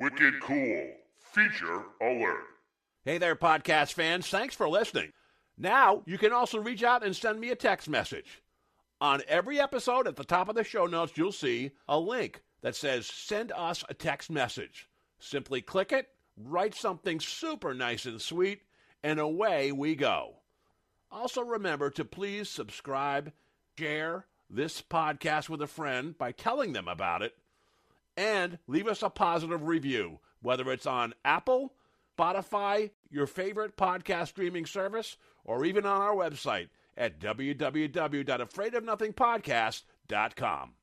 Wicked cool. Feature alert. Hey there, podcast fans. Thanks for listening. Now, you can also reach out and send me a text message. On every episode, at the top of the show notes, you'll see a link that says, send us a text message. Simply click it, write something super nice and sweet, and away we go. Also remember to please subscribe, share this podcast with a friend by telling them about it, and leave us a positive review, whether it's on Apple, Spotify, your favorite podcast streaming service, or even on our website at www.afraidofnothingpodcast.com.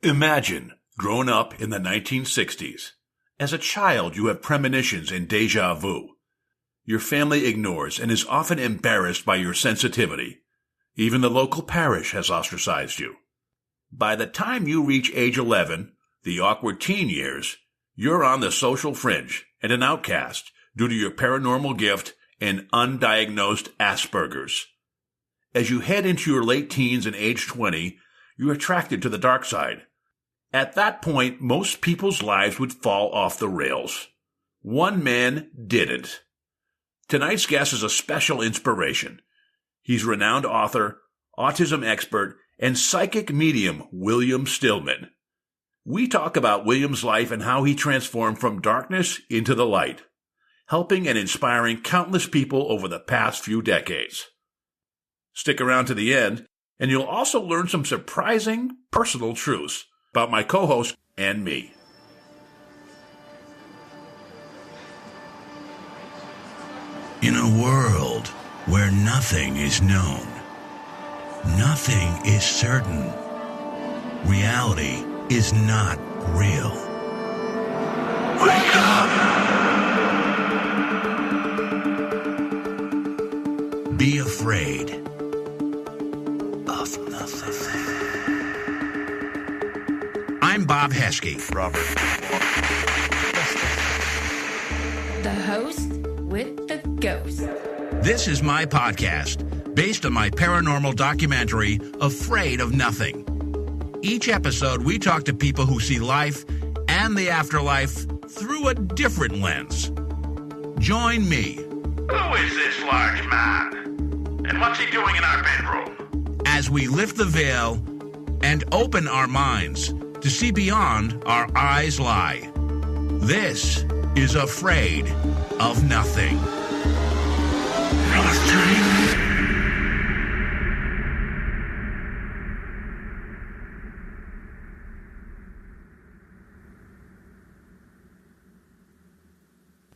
Imagine growing up in the 1960s. As a child, you have premonitions and déjà vu. Your family ignores and is often embarrassed by your sensitivity. Even the local parish has ostracized you. By the time you reach age 11, the awkward teen years, you're on the social fringe and an outcast due to your paranormal gift and undiagnosed Asperger's. As you head into your late teens and age 20, you're attracted to the dark side. At that point, most people's lives would fall off the rails. One man didn't. Tonight's guest is a special inspiration. He's renowned author, autism expert, and psychic medium William Stillman. We talk about William's life and how he transformed from darkness into the light, helping and inspiring countless people over the past few decades. Stick around to the end, and you'll also learn some surprising personal truths about my co-host and me. In a world where nothing is known, nothing is certain, reality is not real. Wake up! Be afraid of nothing. I'm Bob Heskey. Robert. The host with the ghost. This is my podcast, based on my paranormal documentary, Afraid of Nothing. Each episode, we talk to people who see life and the afterlife through a different lens. Join me. Who is this large man? And what's he doing in our bedroom? As we lift the veil and open our minds to see beyond our eyes lie. This is Afraid of Nothing.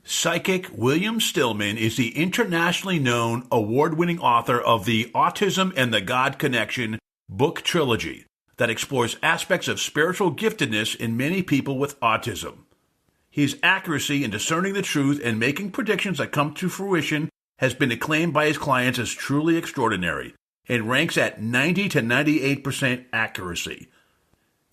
Psychic William Stillman is the internationally known award-winning author of the Autism and the God Connection book trilogy that explores aspects of spiritual giftedness in many people with autism. His accuracy in discerning the truth and making predictions that come to fruition has been acclaimed by his clients as truly extraordinary and ranks at 90 to 98% accuracy.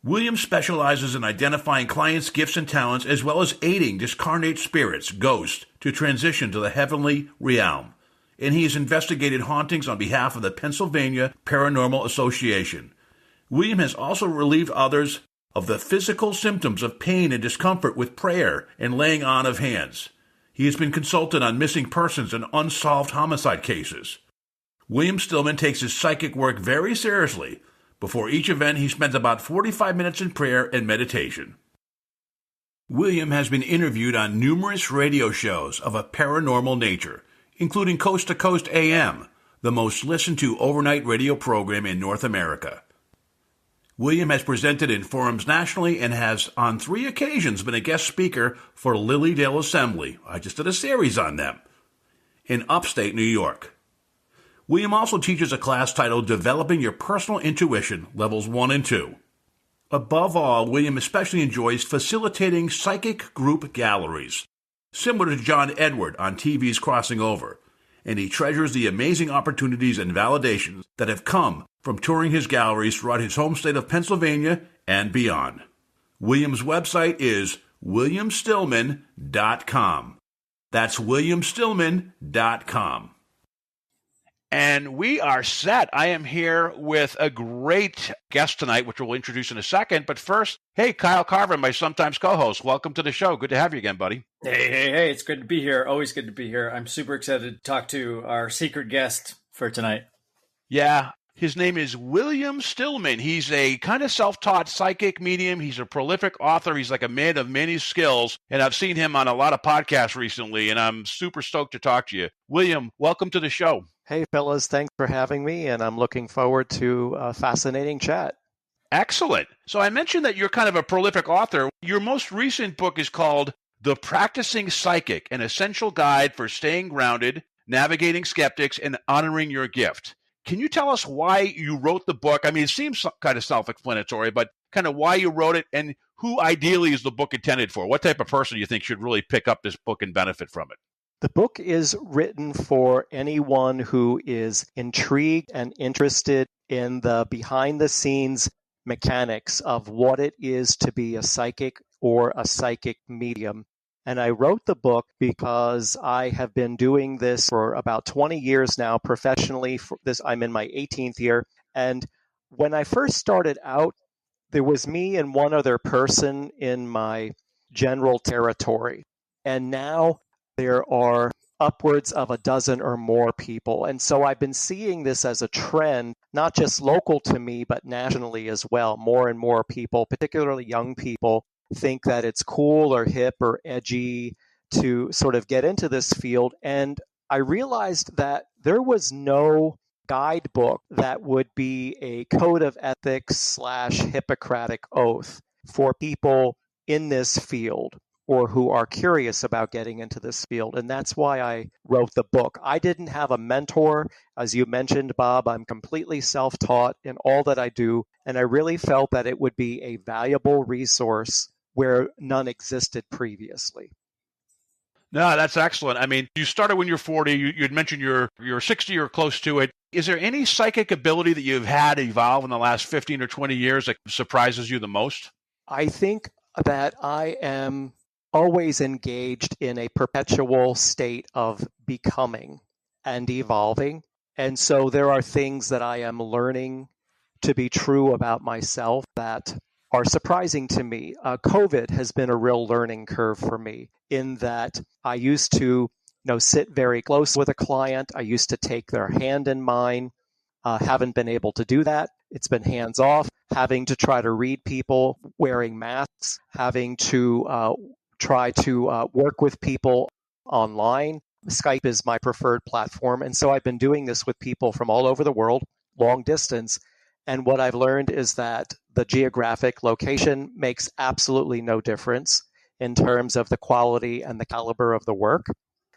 William specializes in identifying clients' gifts and talents as well as aiding discarnate spirits, ghosts, to transition to the heavenly realm. And he has investigated hauntings on behalf of the Pennsylvania Paranormal Association. William has also relieved others of the physical symptoms of pain and discomfort with prayer and laying on of hands. He has been consulted on missing persons and unsolved homicide cases. William Stillman takes his psychic work very seriously. Before each event, he spends about 45 minutes in prayer and meditation. William has been interviewed on numerous radio shows of a paranormal nature, including Coast to Coast AM, the most listened to overnight radio program in North America. William has presented in forums nationally and has on 3 occasions been a guest speaker for Lilydale Assembly. I just did a series on them in upstate New York. William also teaches a class titled Developing Your Personal Intuition, Levels 1 and 2. Above all, William especially enjoys facilitating psychic group galleries, similar to John Edward on TV's Crossing Over, and he treasures the amazing opportunities and validations that have come from touring his galleries throughout his home state of Pennsylvania and beyond. William's website is williamstillman.com. That's williamstillman.com. And we are set. I am here with a great guest tonight, which we'll introduce in a second. But first, hey, Kyle Carver, my sometimes co-host. Welcome to the show. Good to have you again, buddy. Hey, it's good to be here. Always good to be here. I'm super excited to talk to our secret guest for tonight. Yeah, his name is William Stillman. He's a kind of self-taught psychic medium. He's a prolific author. He's like a man of many skills. And I've seen him on a lot of podcasts recently, and I'm super stoked to talk to you. William, welcome to the show. Hey, fellas, thanks for having me, and I'm looking forward to a fascinating chat. Excellent. So I mentioned that you're kind of a prolific author. Your most recent book is called The Practicing Psychic, an essential guide for staying grounded, navigating skeptics, and honoring your gift. Can you tell us why you wrote the book? I mean, it seems kind of self-explanatory, but kind of why you wrote it and who ideally is the book intended for? What type of person do you think should really pick up this book and benefit from it? The book is written for anyone who is intrigued and interested in the behind-the-scenes mechanics of what it is to be a psychic or a psychic medium. And I wrote the book because I have been doing this for about 20 years now professionally. I'm in my 18th year. And when I first started out, there was me and one other person in my general territory. And now there are upwards of a dozen or more people. And so I've been seeing this as a trend, not just local to me, but nationally as well. More and more people, particularly young people, think that it's cool or hip or edgy to sort of get into this field. And I realized that there was no guidebook that would be a code of ethics / Hippocratic oath for people in this field or who are curious about getting into this field. And that's why I wrote the book. I didn't have a mentor. As you mentioned, Bob, I'm completely self-taught in all that I do. And I really felt that it would be a valuable resource where none existed previously. No, that's excellent. I mean, you started when you're 40. You'd mentioned you're 60 or close to it. Is there any psychic ability that you've had evolve in the last 15 or 20 years that surprises you the most? I think that I am always engaged in a perpetual state of becoming and evolving. And so there are things that I am learning to be true about myself that are surprising to me. COVID has been a real learning curve for me in that I used to sit very close with a client. I used to take their hand in mine. Haven't been able to do that. It's been hands off, having to try to read people wearing masks, having to try to work with people online. Skype is my preferred platform. And so I've been doing this with people from all over the world, long distance. And what I've learned is that the geographic location makes absolutely no difference in terms of the quality and the caliber of the work.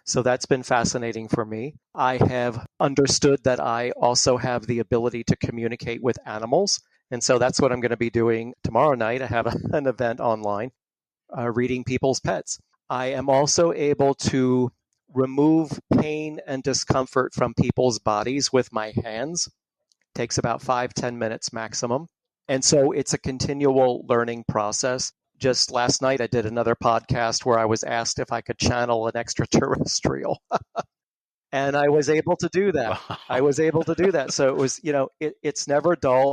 So that's been fascinating for me. I have understood that I also have the ability to communicate with animals. And so that's what I'm going to be doing tomorrow night. I have an event online, reading people's pets. I am also able to remove pain and discomfort from people's bodies with my hands. It takes about 5-10 minutes maximum. And so it's a continual learning process. Just last night, I did another podcast where I was asked if I could channel an extraterrestrial. And I was able to do that. I was able to do that. So it was, it's never dull.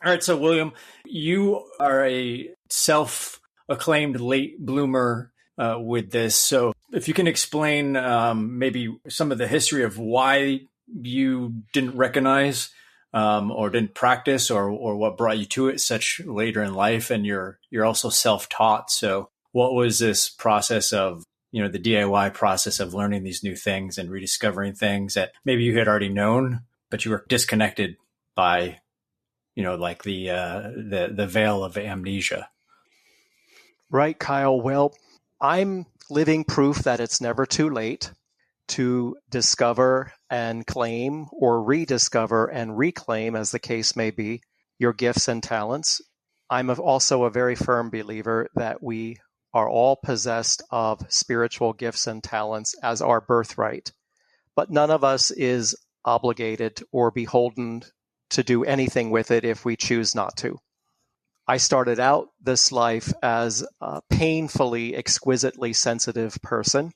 All right. So, William, you are a self-acclaimed late bloomer with this. So if you can explain maybe some of the history of why you didn't recognize or didn't practice or what brought you to it such later in life. And you're also self-taught. So what was this process of, the DIY process of learning these new things and rediscovering things that maybe you had already known, but you were disconnected by, like the veil of amnesia? Right, Kyle. Well, I'm living proof that it's never too late to discover and claim or rediscover and reclaim, as the case may be, your gifts and talents. I'm also a very firm believer that we are all possessed of spiritual gifts and talents as our birthright, but none of us is obligated or beholden to do anything with it if we choose not to. I started out this life as a painfully, exquisitely sensitive person.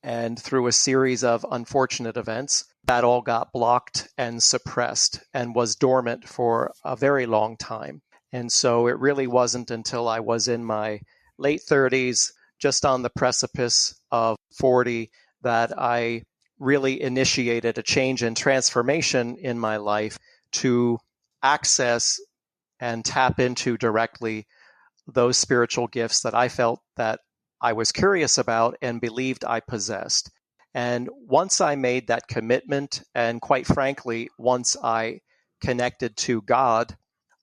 And through a series of unfortunate events, that all got blocked and suppressed and was dormant for a very long time. And so it really wasn't until I was in my late 30s, just on the precipice of 40, that I really initiated a change and transformation in my life to access and tap into directly those spiritual gifts that I felt that I was curious about and believed I possessed. And once I made that commitment, and quite frankly, once I connected to God,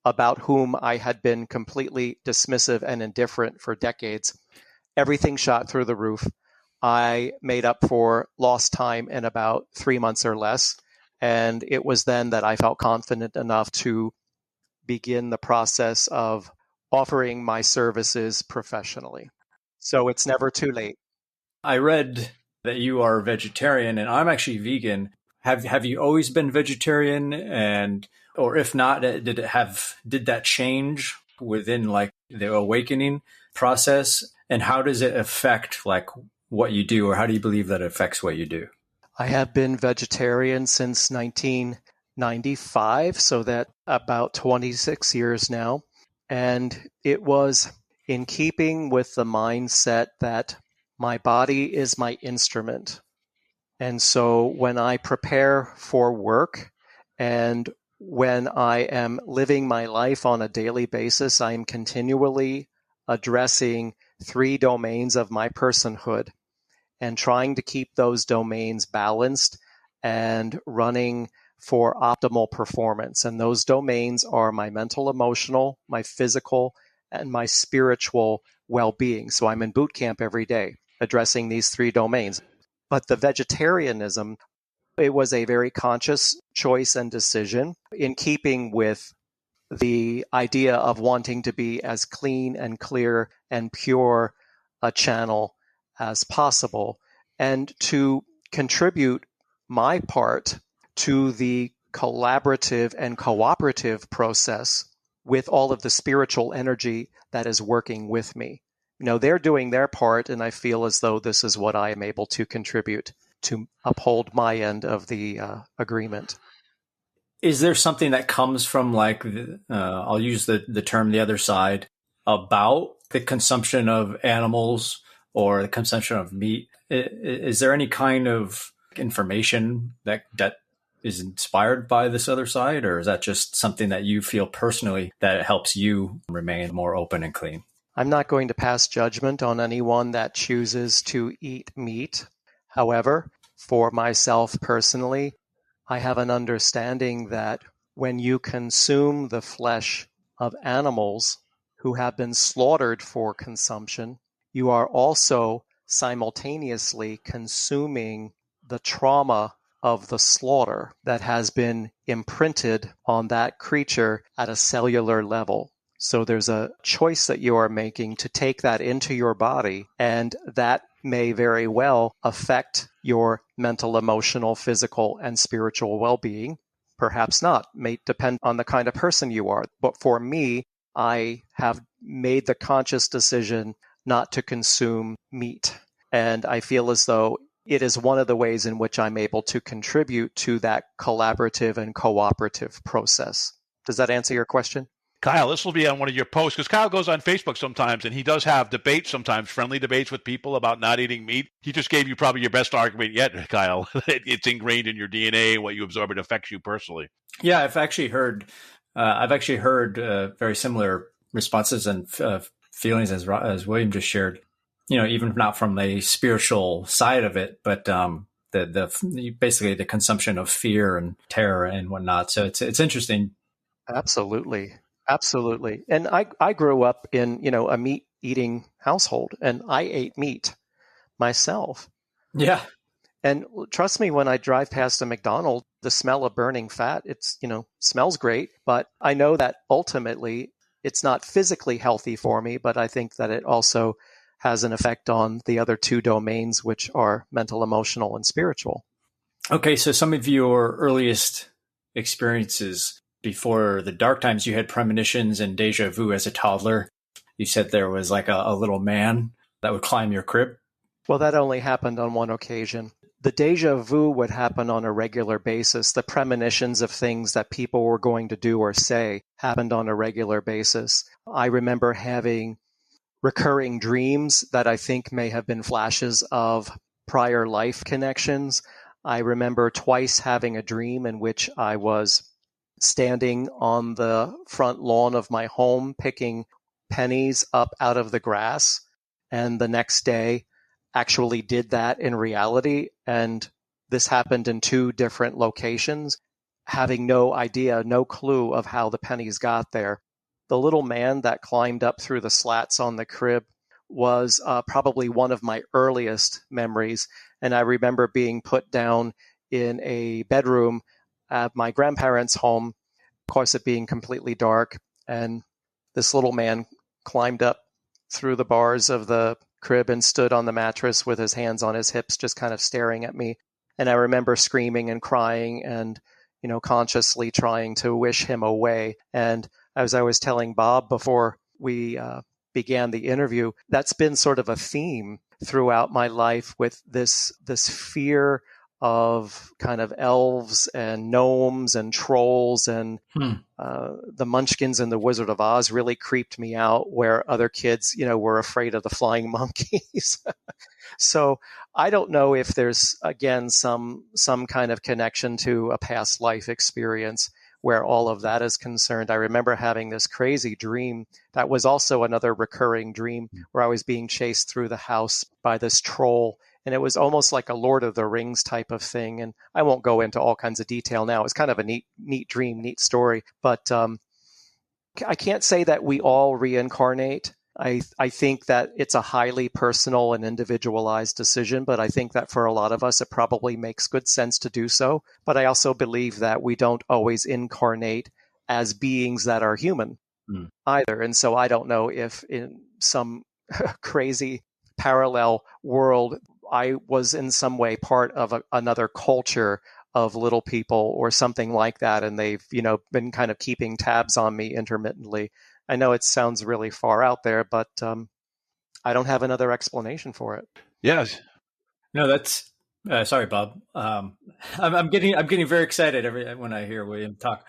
about whom I had been completely dismissive and indifferent for decades, everything shot through the roof. I made up for lost time in about 3 months or less. And it was then that I felt confident enough to begin the process of offering my services professionally. So it's never too late. I read that you are vegetarian, and I'm actually vegan. Have you always been vegetarian? And or if not, did that change within like the awakening process? And how does it affect like what you do, or how do you believe that affects what you do? I have been vegetarian since 1995, so that about 26 years now. And it was in keeping with the mindset that my body is my instrument. And so when I prepare for work and when I am living my life on a daily basis, I am continually addressing 3 domains of my personhood and trying to keep those domains balanced and running for optimal performance. And those domains are my mental, emotional, my physical, and my spiritual well-being. So I'm in boot camp every day addressing these 3 domains. But the vegetarianism, it was a very conscious choice and decision in keeping with the idea of wanting to be as clean and clear and pure a channel as possible, and to contribute my part to the collaborative and cooperative process with all of the spiritual energy that is working with me. You know, they're doing their part, and I feel as though this is what I am able to contribute to uphold my end of the agreement. Is there something that comes from like, I'll use the term the other side, about the consumption of animals or the consumption of meat? Is there any kind of information that is inspired by this other side, or is that just something that you feel personally that it helps you remain more open and clean? I'm not going to pass judgment on anyone that chooses to eat meat. However, for myself personally, I have an understanding that when you consume the flesh of animals who have been slaughtered for consumption, you are also simultaneously consuming the trauma of the slaughter that has been imprinted on that creature at a cellular level. So there's a choice that you are making to take that into your body, and that may very well affect your mental, emotional, physical, and spiritual well-being. Perhaps not. May depend on the kind of person you are. But for me, I have made the conscious decision not to consume meat. And I feel as though it is one of the ways in which I'm able to contribute to that collaborative and cooperative process. Does that answer your question? Kyle, this will be on one of your posts, because Kyle goes on Facebook sometimes, and he does have debates sometimes, friendly debates with people about not eating meat. He just gave you probably your best argument yet, Kyle. It's ingrained in your DNA, what you absorb, it affects you personally. Yeah, I've actually heard very similar responses and feelings as William just shared. You know, even not from the spiritual side of it, but the basically the consumption of fear and terror and whatnot. So it's interesting. Absolutely. Absolutely. And I grew up in, a meat eating household, and I ate meat myself. Yeah. And trust me, when I drive past a McDonald's, the smell of burning fat, it's, smells great, but I know that ultimately it's not physically healthy for me, but I think that it also has an effect on the other 2 domains, which are mental, emotional, and spiritual. Okay. So some of your earliest experiences before the dark times, you had premonitions and deja vu as a toddler. You said there was like a little man that would climb your crib. Well, that only happened on one occasion. The deja vu would happen on a regular basis. The premonitions of things that people were going to do or say happened on a regular basis. I remember having recurring dreams that I think may have been flashes of prior life connections. I remember twice having a dream in which I was standing on the front lawn of my home picking pennies up out of the grass, and the next day actually did that in reality. And this happened in two different locations, having no idea, no clue of how the pennies got there. The little man that climbed up through the slats on the crib was probably one of my earliest memories. And I remember being put down in a bedroom at my grandparents' home, of course, it being completely dark. And this little man climbed up through the bars of the crib and stood on the mattress with his hands on his hips, just kind of staring at me. And I remember screaming and crying and, consciously trying to wish him away. And as I was telling Bob before we began the interview, that's been sort of a theme throughout my life, with this fear of kind of elves and gnomes and trolls, and the Munchkins and the Wizard of Oz really creeped me out, where other kids, were afraid of the flying monkeys. So I don't know if there's, again, some kind of connection to a past life experience where all of that is concerned. I remember having this crazy dream that was also another recurring dream, where I was being chased through the house by this troll. And it was almost like a Lord of the Rings type of thing. And I won't go into all kinds of detail now. It's kind of a neat dream, neat story. But I can't say that we all reincarnate. I think that it's a highly personal and individualized decision, but I think that for a lot of us, it probably makes good sense to do so. But I also believe that we don't always incarnate as beings that are human either. And so I don't know if in some crazy parallel world, I was in some way part of another culture of little people or something like that. And they've, been kind of keeping tabs on me intermittently. I know it sounds really far out there, but I don't have another explanation for it. Yes. No, that's sorry, Bob. I'm getting very excited when I hear William talk.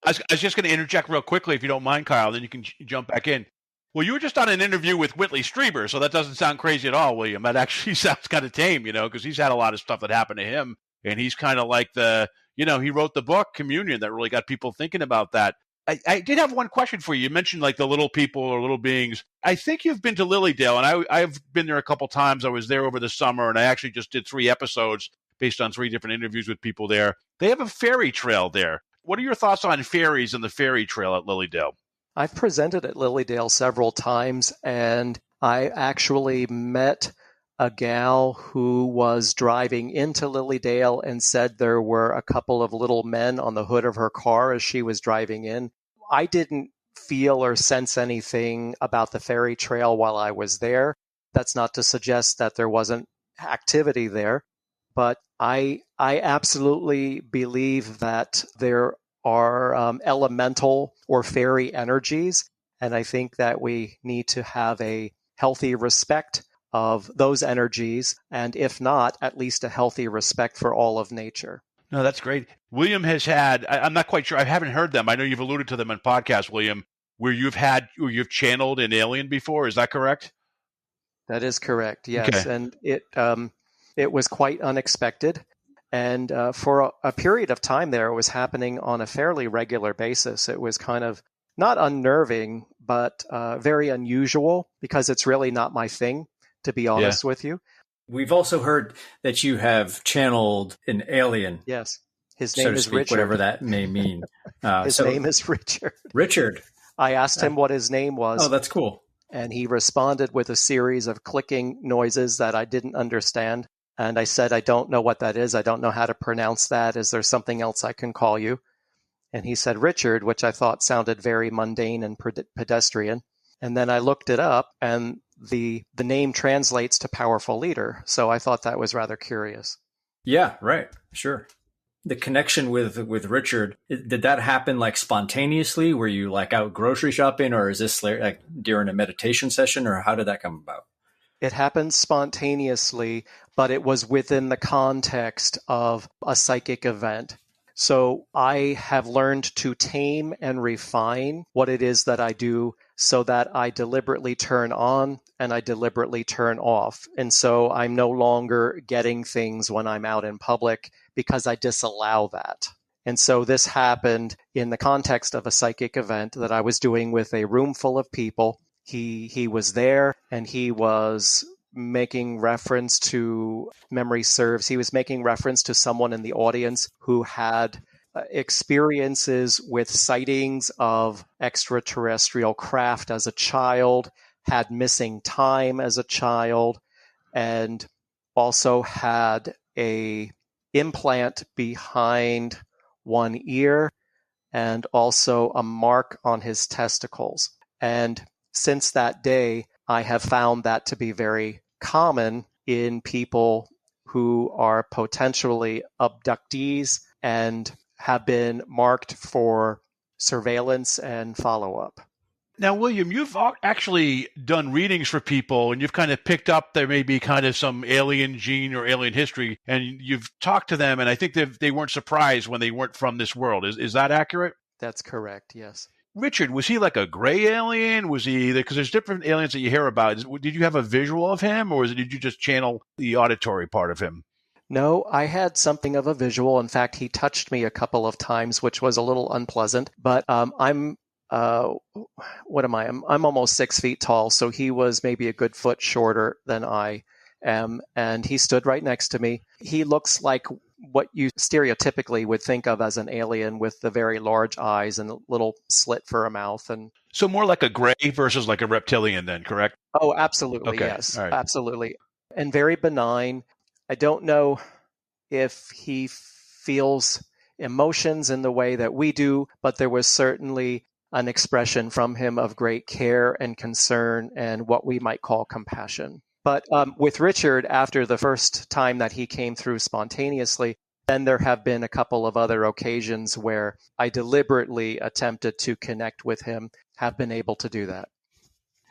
I was just going to interject real quickly, if you don't mind, Kyle, then you can jump back in. Well, you were just on an interview with Whitley Strieber, so that doesn't sound crazy at all, William. That actually sounds kind of tame, because he's had a lot of stuff that happened to him, and he's kind of like he wrote the book Communion that really got people thinking about that. I did have one question for you. You mentioned like the little people or little beings. I think you've been to Lilydale, and I've been there a couple times. I was there over the summer, and I actually just did 3 episodes based on 3 different interviews with people there. They have a fairy trail there. What are your thoughts on fairies and the fairy trail at Lilydale? I've presented at Lilydale several times, and I actually met a gal who was driving into Lilydale and said there were a couple of little men on the hood of her car as she was driving in. I didn't feel or sense anything about the fairy trail while I was there. That's not to suggest that there wasn't activity there, but I absolutely believe that there are elemental or fairy energies, and I think that we need to have a healthy respect of those energies, and if not, at least a healthy respect for all of nature. No, that's great. William has had, I'm not quite sure, I haven't heard them. I know you've alluded to them in podcasts, William, where you've channeled an alien before. Is that correct? That is correct, yes. Okay. And it was quite unexpected. And for a period of time there, it was happening on a fairly regular basis. It was kind of not unnerving, but very unusual, because it's really not my thing, to be honest with you. We've also heard that you have channeled an alien. Yes. His name is Richard. Whatever that may mean. His name is Richard. Richard. I asked him what his name was. Oh, that's cool. And he responded with a series of clicking noises that I didn't understand. And I said, I don't know what that is. I don't know how to pronounce that. Is there something else I can call you? And he said Richard, which I thought sounded very mundane and pedestrian. And then I looked it up, and the name translates to powerful leader. So I thought that was rather curious. Yeah, right. Sure. The connection with Richard, did that happen like spontaneously? Were you like out grocery shopping, or is this like during a meditation session, or how did that come about? It happened spontaneously, but it was within the context of a psychic event. So I have learned to tame and refine what it is that I do so that I deliberately turn on and I deliberately turn off. And so I'm no longer getting things when I'm out in public because I disallow that. And so this happened in the context of a psychic event that I was doing with a room full of people. He was there and he was making reference to, memory serves, he was making reference to someone in the audience who had experiences with sightings of extraterrestrial craft as a child, had missing time as a child, and also had a implant behind one ear and also a mark on his testicles. And since that day, I have found that to be very common in people who are potentially abductees and have been marked for surveillance and follow-up. Now, William, you've actually done readings for people, and you've kind of picked up there may be kind of some alien gene or alien history, and you've talked to them, and I think they weren't surprised when they weren't from this world. Is that accurate? That's correct, yes. Richard, was he like a gray alien? Was he, because there's different aliens that you hear about. Did you have a visual of him, or did you just channel the auditory part of him? No, I had something of a visual. In fact, he touched me a couple of times, which was a little unpleasant. But what am I? I'm almost 6 feet tall, so he was maybe a good foot shorter than I am, and he stood right next to me. He looks like what you stereotypically would think of as an alien, with the very large eyes and a little slit for a mouth. And so more like a gray versus like a reptilian then, correct? Oh, absolutely, okay. Yes, right. Absolutely. And very benign. I don't know if he feels emotions in the way that we do, but there was certainly an expression from him of great care and concern and what we might call compassion. But with Richard, after the first time that he came through spontaneously, then there have been a couple of other occasions where I deliberately attempted to connect with him, have been able to do that.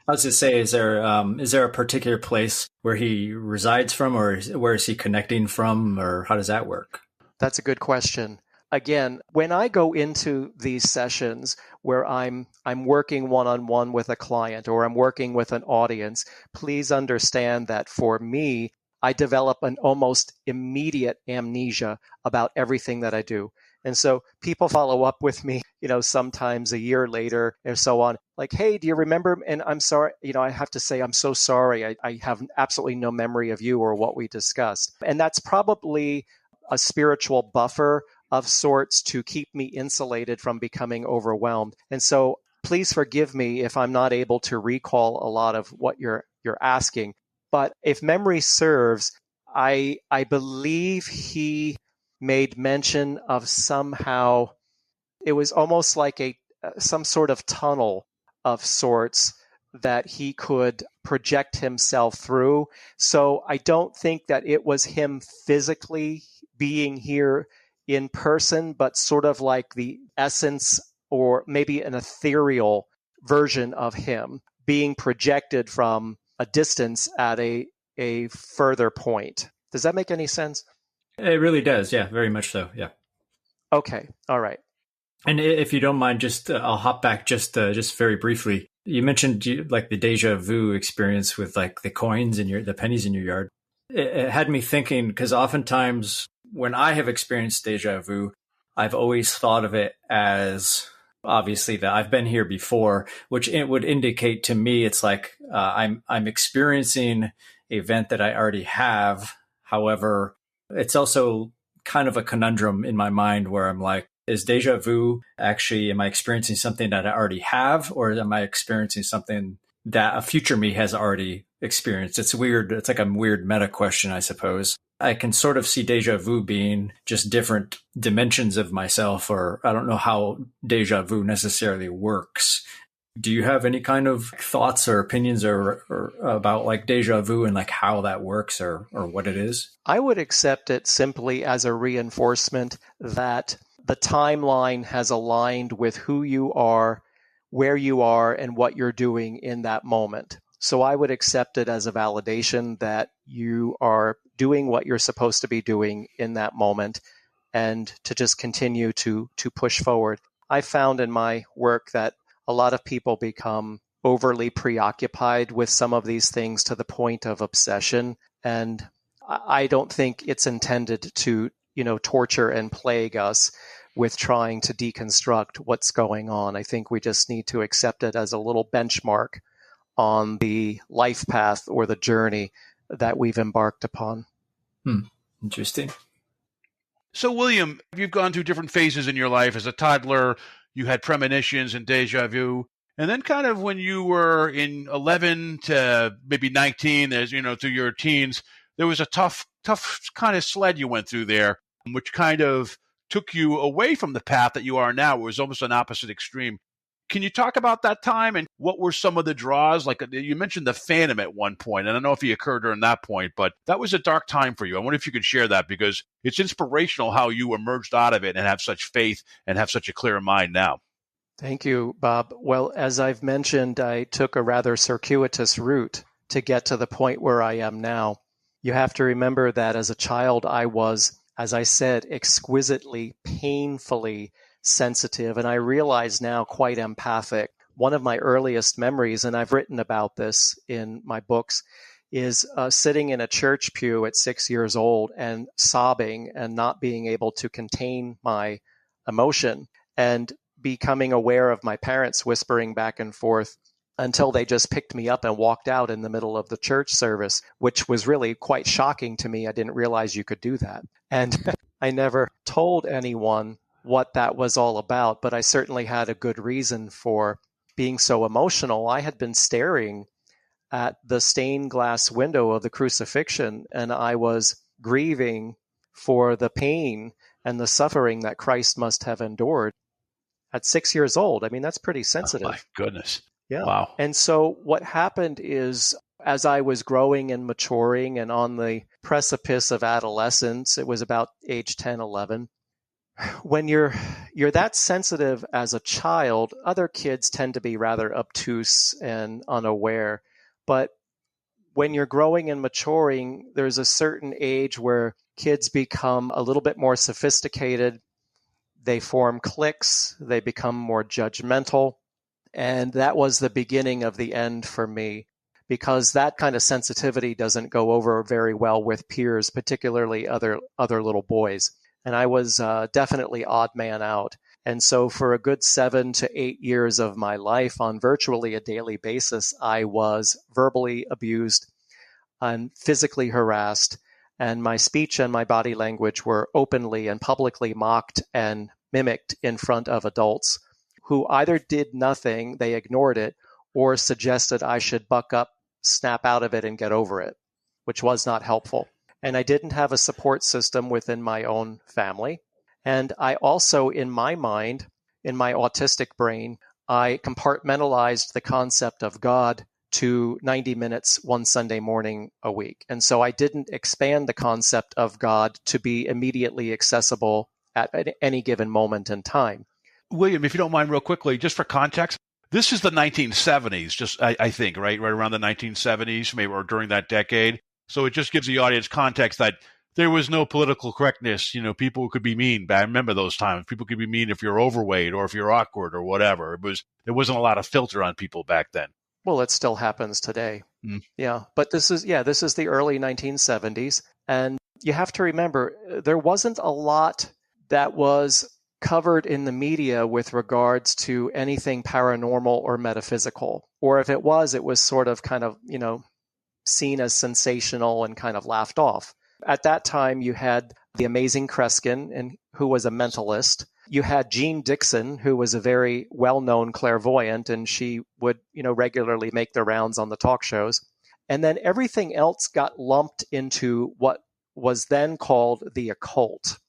I was to say, is there a particular place where he resides from, or where is he connecting from, or how does that work? That's a good question. Again, when I go into these sessions where I'm working one-on-one with a client or I'm working with an audience, please understand that for me, I develop an almost immediate amnesia about everything that I do. And so people follow up with me, sometimes a year later or so on, like, hey, do you remember? And I'm sorry, I have to say, I'm so sorry. I have absolutely no memory of you or what we discussed. And that's probably a spiritual buffer of sorts to keep me insulated from becoming overwhelmed. And so please forgive me if I'm not able to recall a lot of what you're asking. But if memory serves, I believe he made mention of somehow, it was almost like some sort of tunnel of sorts that he could project himself through. So I don't think that it was him physically being here in person, but sort of like the essence or maybe an ethereal version of him being projected from a distance at a further point. Does that make any sense? It really does. Yeah, very much so. Yeah. Okay. All right. And if you don't mind, just I'll hop back just very briefly. You mentioned like the deja vu experience with like the coins in the pennies in your yard. It had me thinking, because oftentimes when I have experienced deja vu, I've always thought of it as obviously that I've been here before, which it would indicate to me it's like I'm experiencing an event that I already have. However, it's also kind of a conundrum in my mind where I'm like, is deja vu actually, am I experiencing something that I already have, or am I experiencing something that a future me has already experienced? It's weird. It's like a weird meta question, I suppose. I can sort of see deja vu being just different dimensions of myself, or I don't know how deja vu necessarily works. Do you have any kind of thoughts or opinions or about like deja vu and like how that works or what it is? I would accept it simply as a reinforcement that the timeline has aligned with who you are, where you are, and what you're doing in that moment. So I would accept it as a validation that you are doing what you're supposed to be doing in that moment, and to just continue to push forward. I found in my work that a lot of people become overly preoccupied with some of these things to the point of obsession. And I don't think it's intended to, torture and plague us with trying to deconstruct what's going on. I think we just need to accept it as a little benchmark on the life path or the journey that we've embarked upon. Interesting. So, William, you've gone through different phases in your life. As a toddler, you had premonitions and deja vu. And then kind of when you were in 11 to maybe 19, through your teens, there was a tough kind of sled you went through there, which kind of took you away from the path that you are now. It was almost an opposite extreme. Can you talk about that time and what were some of the draws? Like you mentioned the Phantom at one point, and I don't know if he occurred during that point, but that was a dark time for you. I wonder if you could share that, because it's inspirational how you emerged out of it and have such faith and have such a clear mind now. Thank you, Bob. Well, as I've mentioned, I took a rather circuitous route to get to the point where I am now. You have to remember that as a child, I was, as I said, exquisitely, painfully sensitive, and I realize now quite empathic. One of my earliest memories, and I've written about this in my books, is sitting in a church pew at 6 years old and sobbing and not being able to contain my emotion, and becoming aware of my parents whispering back and forth until they just picked me up and walked out in the middle of the church service, which was really quite shocking to me. I didn't realize you could do that. And I never told anyone what that was all about, but I certainly had a good reason for being so emotional. I had been staring at the stained glass window of the crucifixion, and I was grieving for the pain and the suffering that Christ must have endured at 6 years old. I mean, that's pretty sensitive. Oh, my goodness. Yeah. Wow. And so what happened is, as I was growing and maturing and on the precipice of adolescence, it was about age 10, 11, when you're that sensitive as a child, other kids tend to be rather obtuse and unaware. But when you're growing and maturing, there's a certain age where kids become a little bit more sophisticated. They form cliques. They become more judgmental. And that was the beginning of the end for me, because that kind of sensitivity doesn't go over very well with peers, particularly other little boys. And I was definitely odd man out. And so for a good 7 to 8 years of my life, on virtually a daily basis, I was verbally abused and physically harassed. And my speech and my body language were openly and publicly mocked and mimicked in front of adults who either did nothing, they ignored it, or suggested I should buck up, snap out of it, and get over it, which was not helpful. And I didn't have a support system within my own family. And I also, in my mind, in my autistic brain, I compartmentalized the concept of God to 90 minutes one Sunday morning a week. And so I didn't expand the concept of God to be immediately accessible at any given moment in time. William, if you don't mind, real quickly, just for context, this is the 1970s, I think, right around the 1970s, maybe, or during that decade. So it just gives the audience context that there was no political correctness. People could be mean. But I remember those times. People could be mean if you're overweight or if you're awkward or whatever. There wasn't a lot of filter on people back then. Well, it still happens today. Yeah. But this is the early 1970s. And you have to remember, there wasn't a lot that was covered in the media with regards to anything paranormal or metaphysical. Or if it was sort of kind of, seen as sensational and kind of laughed off. At that time, you had the amazing Kreskin, who was a mentalist. You had Jean Dixon, who was a very well-known clairvoyant, and she would, regularly make the rounds on the talk shows. And then everything else got lumped into what was then called the occult.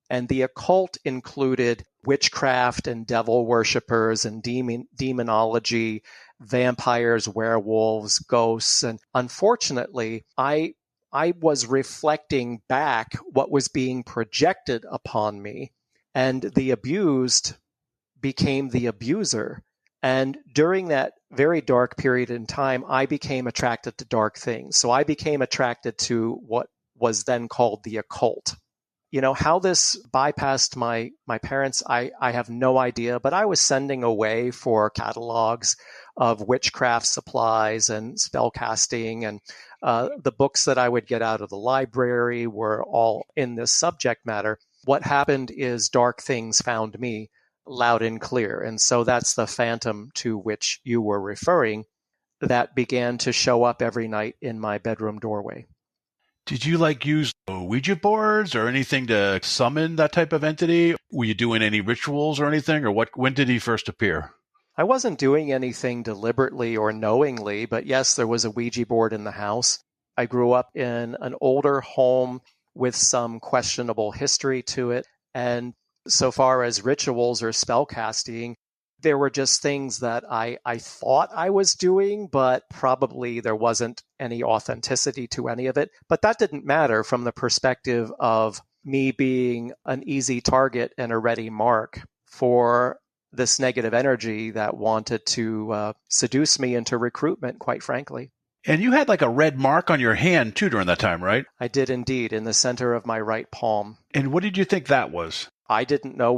And the occult included witchcraft and devil worshippers and demonology, vampires, werewolves, ghosts. And unfortunately, I was reflecting back what was being projected upon me, and the abused became the abuser. And during that very dark period in time, I became attracted to dark things. So I became attracted to what was then called the occult. How this bypassed my parents, I have no idea, but I was sending away for catalogs of witchcraft supplies and spell casting, and the books that I would get out of the library were all in this subject matter. What happened is dark things found me loud and clear, and so that's the phantom to which you were referring that began to show up every night in my bedroom doorway. Did you use Ouija boards or anything to summon that type of entity? Were you doing any rituals or anything, or when did he first appear? I wasn't doing anything deliberately or knowingly, but yes, there was a Ouija board in the house. I grew up in an older home with some questionable history to it. And so far as rituals or spell casting, there were just things that I thought I was doing, but probably there wasn't any authenticity to any of it. But that didn't matter from the perspective of me being an easy target and a ready mark for this negative energy that wanted to seduce me into recruitment, quite frankly. And you had a red mark on your hand too during that time, right? I did indeed, in the center of my right palm. And what did you think that was? I didn't know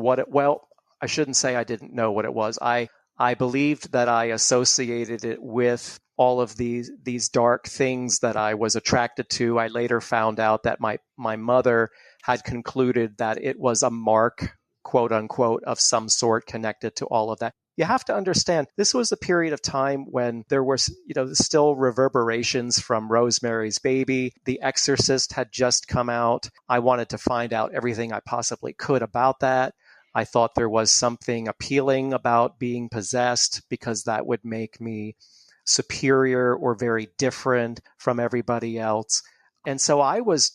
I shouldn't say I didn't know what it was. I believed that I associated it with all of these dark things that I was attracted to. I later found out that my mother had concluded that it was a mark, quote unquote, of some sort connected to all of that. You have to understand, this was a period of time when there were, still reverberations from Rosemary's Baby. The Exorcist had just come out. I wanted to find out everything I possibly could about that. I thought there was something appealing about being possessed because that would make me superior or very different from everybody else. And so I was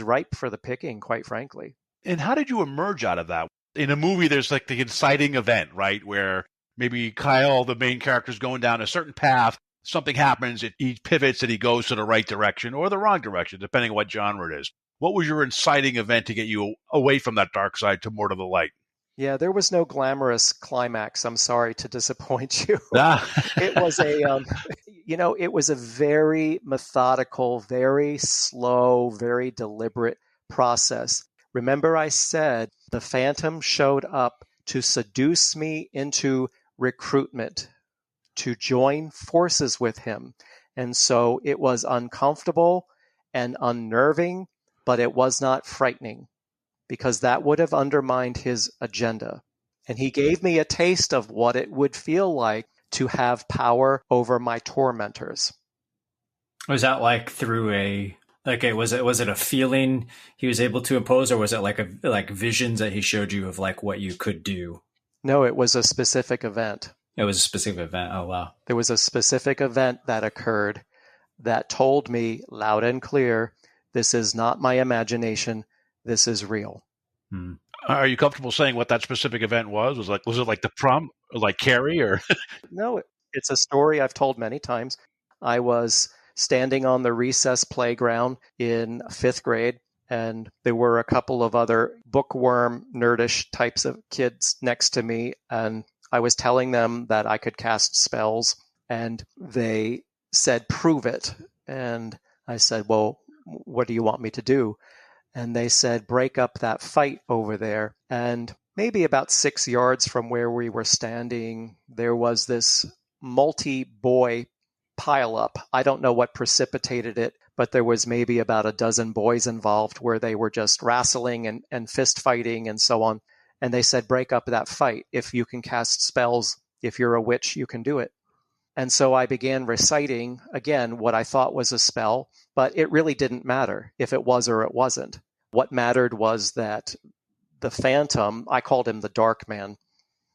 ripe for the picking, quite frankly. And how did you emerge out of that? In a movie, there's the inciting event, right? Where maybe Kyle, the main character, is going down a certain path. Something happens, he pivots and he goes to the right direction or the wrong direction, depending on what genre it is. What was your inciting event to get you away from that dark side to more to the light? Yeah, there was no glamorous climax. I'm sorry to disappoint you. It was it was a very methodical, very slow, very deliberate process. Remember, I said the Phantom showed up to seduce me into recruitment, to join forces with him. And so it was uncomfortable and unnerving, but it was not frightening, because that would have undermined his agenda. And he gave me a taste of what it would feel like to have power over my tormentors. Was that through was it a feeling he was able to impose, or was it like visions that he showed you of what you could do? No, it was a specific event. It was a specific event. Oh, wow. There was a specific event that occurred that told me loud and clear, this is not my imagination. This is real. Hmm. Are you comfortable saying what that specific event was? Was it like the prom, or like Carrie, or? No, it's a story I've told many times. I was standing on the recess playground in 5th grade, and there were a couple of other bookworm, nerdish types of kids next to me, and I was telling them that I could cast spells, and they said, "Prove it." And I said, "Well, what do you want me to do?" And they said, "Break up that fight over there." And maybe about 6 yards from where we were standing, there was this multi-boy pileup. I don't know what precipitated it, but there was maybe about a dozen boys involved where they were just wrestling and fist fighting and so on. And they said, "Break up that fight. If you can cast spells, if you're a witch, you can do it." And so I began reciting, again, what I thought was a spell, but it really didn't matter if it was or it wasn't. What mattered was that the Phantom, I called him the Dark Man,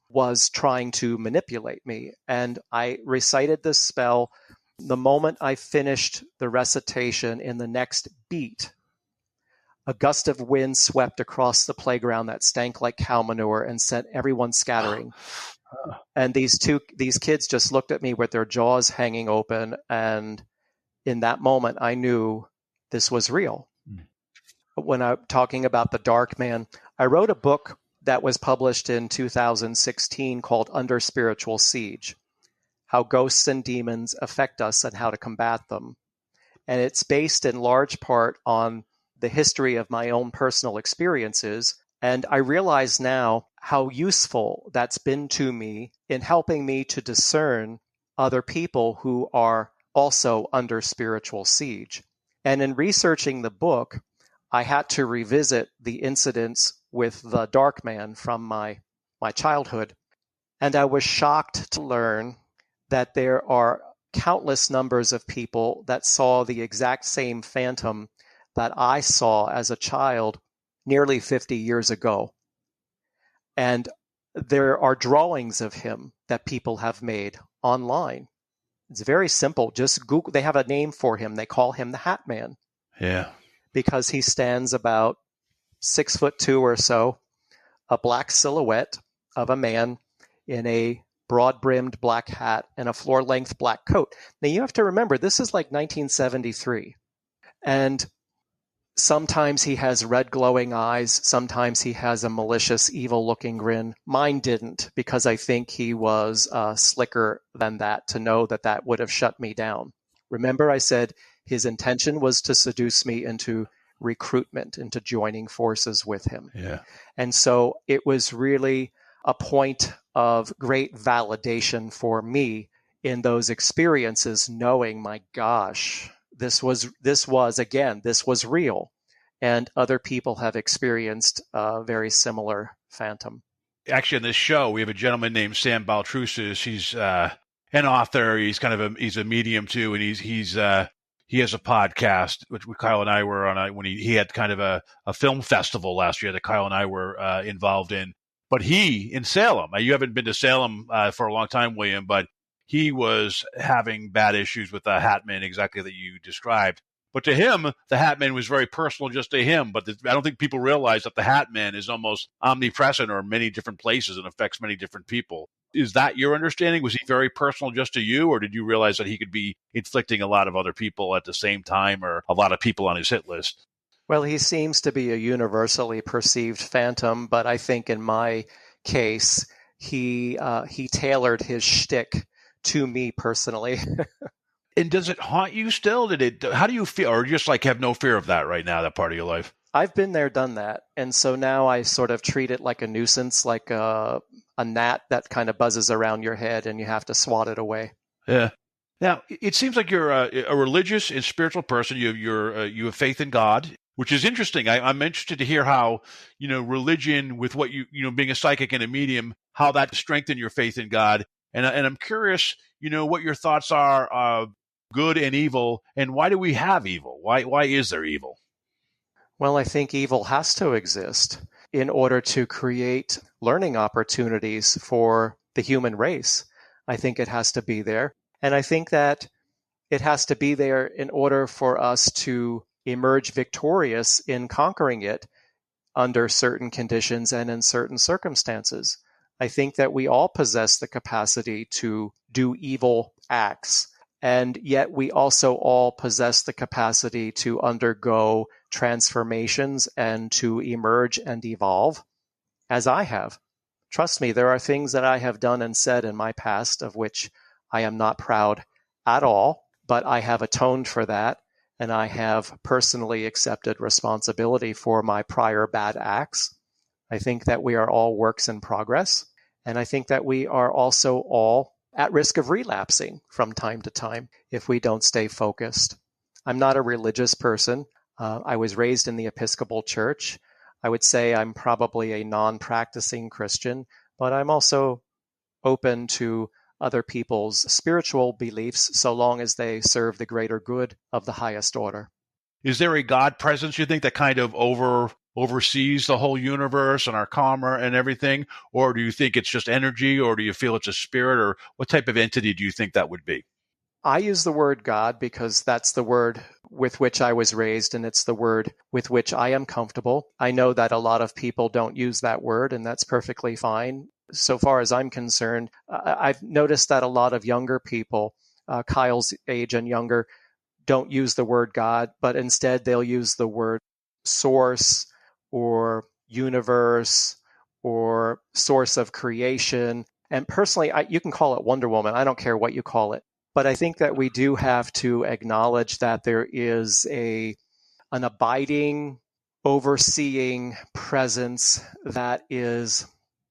was trying to manipulate me. And I recited this spell. The moment I finished the recitation, in the next beat, a gust of wind swept across the playground that stank like cow manure and sent everyone scattering. And these kids just looked at me with their jaws hanging open. And in that moment, I knew this was real. When I'm talking about the Dark Man, I wrote a book that was published in 2016 called Under Spiritual Siege: How Ghosts and Demons Affect Us and How to Combat Them. And it's based in large part on the history of my own personal experiences. And I realize now how useful that's been to me in helping me to discern other people who are also under spiritual siege. And in researching the book, I had to revisit the incidents with the Dark Man from my childhood. And I was shocked to learn that there are countless numbers of people that saw the exact same phantom that I saw as a child nearly 50 years ago. And there are drawings of him that people have made online. It's very simple. Just Google. They have a name for him. They call him the Hat Man. Yeah. Because he stands about 6'2" or so, a black silhouette of a man in a broad-brimmed black hat and a floor-length black coat. Now, you have to remember, this is like 1973. And sometimes he has red glowing eyes. Sometimes he has a malicious, evil-looking grin. Mine didn't, because I think he was slicker than that to know that that would have shut me down. Remember, I said his intention was to seduce me into recruitment, into joining forces with him. Yeah. And so it was really a point of great validation for me in those experiences, knowing, my gosh, this was real. And other people have experienced a very similar phantom. Actually, on this show, we have a gentleman named Sam Baltrusis. He's an author. He's he's a medium too, and he has a podcast, which Kyle and I were on when he had kind of a film festival last year that Kyle and I were involved in. But he, in Salem, you haven't been to Salem for a long time, William, but he was having bad issues with the Hat Man, exactly that you described. But to him, the Hat Man was very personal just to him. But I don't think people realize that the Hat Man is almost omnipresent or in many different places and affects many different people. Is that your understanding? Was he very personal just to you, or did you realize that he could be inflicting a lot of other people at the same time, or a lot of people on his hit list? Well, he seems to be a universally perceived phantom, but I think in my case, he tailored his shtick to me personally. And does it haunt you still? How do you feel? Or just like have no fear of that right now, that part of your life? I've been there, done that. And so now I sort of treat it like a nuisance, like a gnat that kind of buzzes around your head and you have to swat it away. Yeah. Now, it seems like you're a religious and spiritual person. You have faith in God, which is interesting. I'm interested to hear how, religion with what being a psychic and a medium, how that strengthened your faith in God. And I'm curious, what your thoughts are of good and evil, and why do we have evil? Why is there evil? Well, I think evil has to exist in order to create learning opportunities for the human race. I think it has to be there. And I think that it has to be there in order for us to emerge victorious in conquering it under certain conditions and in certain circumstances. I think that we all possess the capacity to do evil acts, and yet we also all possess the capacity to undergo transformations and to emerge and evolve, as I have. Trust me, there are things that I have done and said in my past of which I am not proud at all, but I have atoned for that, and I have personally accepted responsibility for my prior bad acts. I think that we are all works in progress, and I think that we are also all at risk of relapsing from time to time if we don't stay focused. I'm not a religious person. I was raised in the Episcopal Church. I would say I'm probably a non-practicing Christian, but I'm also open to other people's spiritual beliefs so long as they serve the greater good of the highest order. Is there a God presence, you think, that kind of oversees the whole universe and our karma and everything? Or do you think it's just energy, or do you feel it's a spirit, or what type of entity do you think that would be? I use the word God because that's the word with which I was raised, and it's the word with which I am comfortable. I know that a lot of people don't use that word, and that's perfectly fine. So far as I'm concerned, I've noticed that a lot of younger people, Kyle's age and younger, don't use the word God, but instead they'll use the word source or universe or source of creation. And personally, you can call it Wonder Woman. I don't care what you call it. But I think that we do have to acknowledge that there is an abiding, overseeing presence that is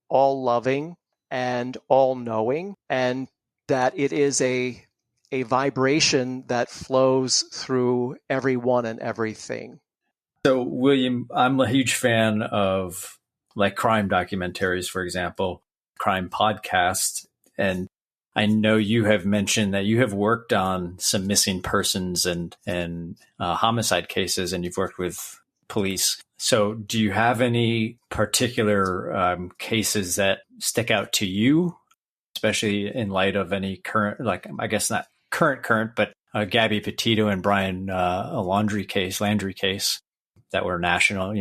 all loving and all knowing, and that it is a vibration that flows through everyone and everything. So, William, I'm a huge fan of like crime documentaries, for example, crime podcasts. And I know you have mentioned that you have worked on some missing persons and homicide cases, and you've worked with police. So do you have any particular cases that stick out to you, especially in light of any current, like, I guess not current, but Gabby Petito and Brian Landry case that were national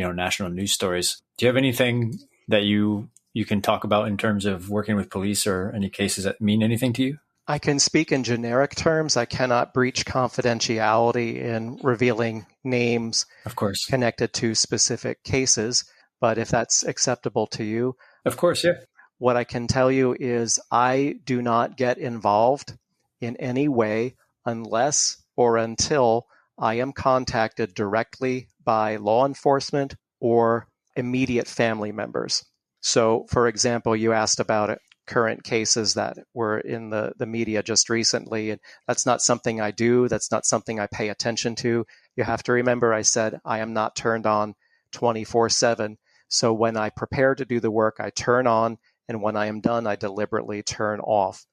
news stories? Do you have anything that you can talk about in terms of working with police, or any cases that mean anything to you? I can speak in generic terms. I cannot breach confidentiality in revealing names, of course, connected to specific cases. But if that's acceptable to you, of course, yeah. What I can tell you is I do not get involved in any way unless or until I am contacted directly by law enforcement or immediate family members. So, for example, you asked about current cases that were in the media just recently, and that's not something I do. That's not something I pay attention to. You have to remember, I said I am not turned on 24/7. So when I prepare to do the work, I turn on, and when I am done, I deliberately turn off.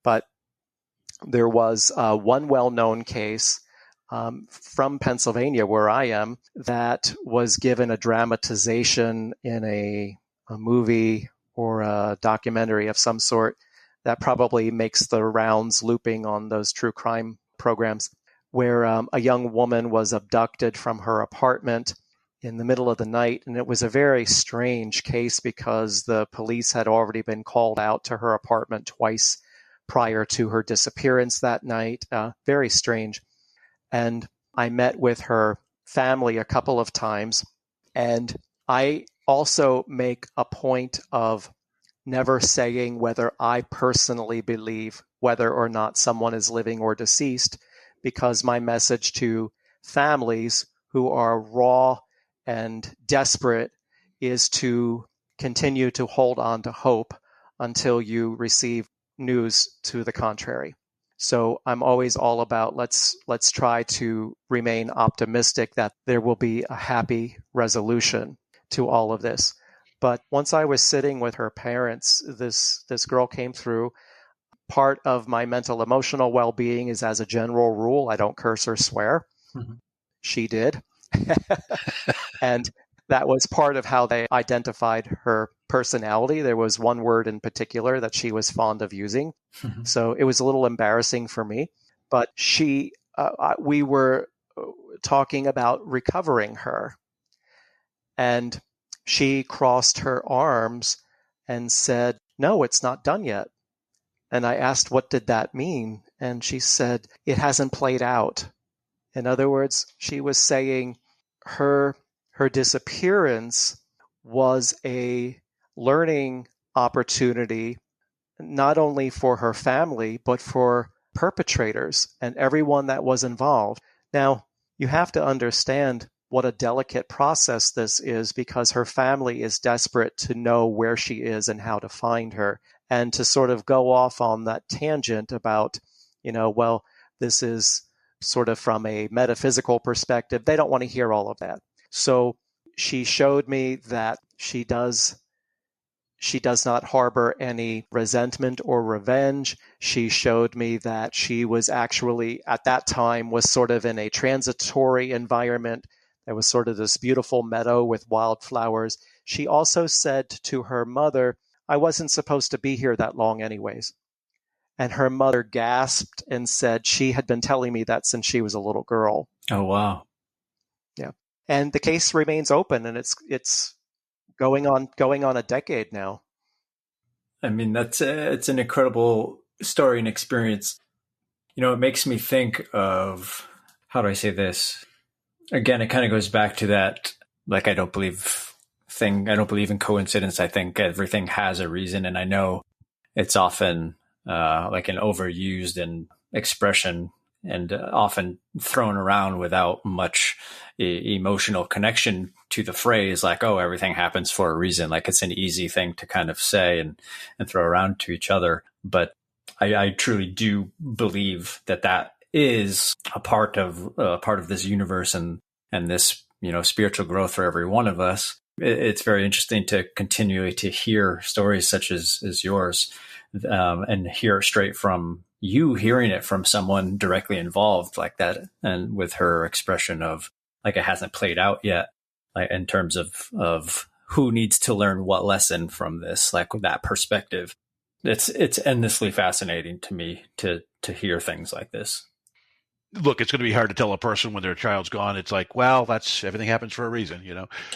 But there was one well-known case from Pennsylvania, where I am, that was given a dramatization in a movie or a documentary of some sort that probably makes the rounds looping on those true crime programs, where a young woman was abducted from her apartment in the middle of the night. And it was a very strange case because the police had already been called out to her apartment twice prior to her disappearance that night. Very strange. And I met with her family a couple of times, and I also make a point of never saying whether I personally believe whether or not someone is living or deceased, because my message to families who are raw and desperate is to continue to hold on to hope until you receive news to the contrary. So I'm always all about let's try to remain optimistic that there will be a happy resolution to all of this. But once I was sitting with her parents, this girl came through. Part of my mental emotional well-being is, as a general rule, I don't curse or swear. Mm-hmm. She did. And that was part of how they identified her personality. There was one word in particular that she was fond of using. Mm-hmm. So it was a little embarrassing for me. But we were talking about recovering her. And she crossed her arms and said, "No, it's not done yet." And I asked, what did that mean? And she said, it hasn't played out. In other words, she was saying her disappearance was a learning opportunity, not only for her family, but for perpetrators and everyone that was involved. Now, you have to understand what a delicate process this is, because her family is desperate to know where she is and how to find her. And to sort of go off on that tangent about, well, this is sort of from a metaphysical perspective, they don't want to hear all of that. So she showed me that she does not harbor any resentment or revenge. She showed me that she was actually, at that time, was sort of in a transitory environment. There was sort of this beautiful meadow with wildflowers. She also said to her mother, I wasn't supposed to be here that long anyways. And her mother gasped and said she had been telling me that since she was a little girl. Oh, wow. Yeah. And the case remains open, and it's going on a decade now. I mean, it's an incredible story and experience. It makes me think of, how do I say this? Again, it kind of goes back to that, like, I don't believe thing. I don't believe in coincidence. I think everything has a reason. And I know it's often like an overused and expression and often thrown around without much emotional connection to the phrase, like, oh, everything happens for a reason. Like it's an easy thing to kind of say and throw around to each other. But I truly do believe that that is a part of this universe and this, spiritual growth for every one of us. It's very interesting to continually to hear stories such as yours, and hear it straight from you, hearing it from someone directly involved like that, and with her expression of like it hasn't played out yet, like in terms of who needs to learn what lesson from this, like that perspective. It's endlessly fascinating to me to hear things like this. Look, it's going to be hard to tell a person when their child's gone. It's like, well, everything happens for a reason,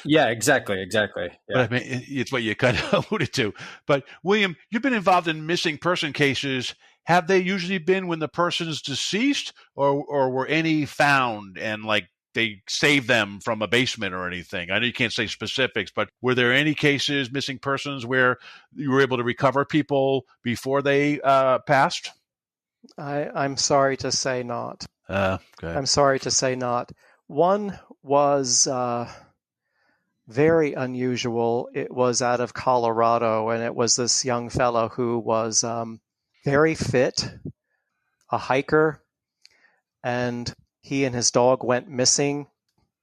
Yeah, exactly. Yeah. But I mean, it's what you kind of alluded to. But William, you've been involved in missing person cases. Have they usually been when the person's deceased, or were any found and like they saved them from a basement or anything? I know you can't say specifics, but were there any cases, missing persons, where you were able to recover people before they passed? I'm sorry to say not. Okay. I'm sorry to say not. One was very unusual. It was out of Colorado, and it was this young fellow who was very fit, a hiker, and he and his dog went missing.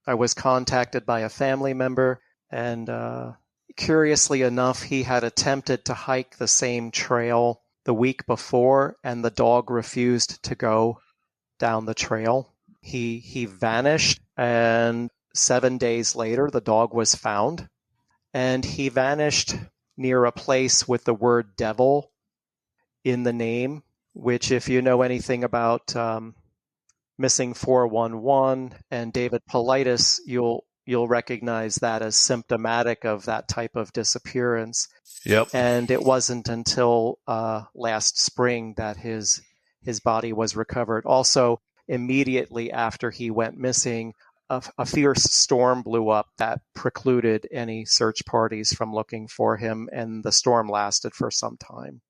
I was contacted by a family member, and curiously enough, he had attempted to hike the same trail the week before, and the dog refused to go down the trail. He vanished, and 7 days later, the dog was found, and he vanished near a place with the word devil in the name, which, if you know anything about Missing 411 and David Paulides, you'll recognize that as symptomatic of that type of disappearance. Yep. And it wasn't until last spring that his body was recovered. Also, immediately after he went missing, a fierce storm blew up that precluded any search parties from looking for him, and the storm lasted for some time.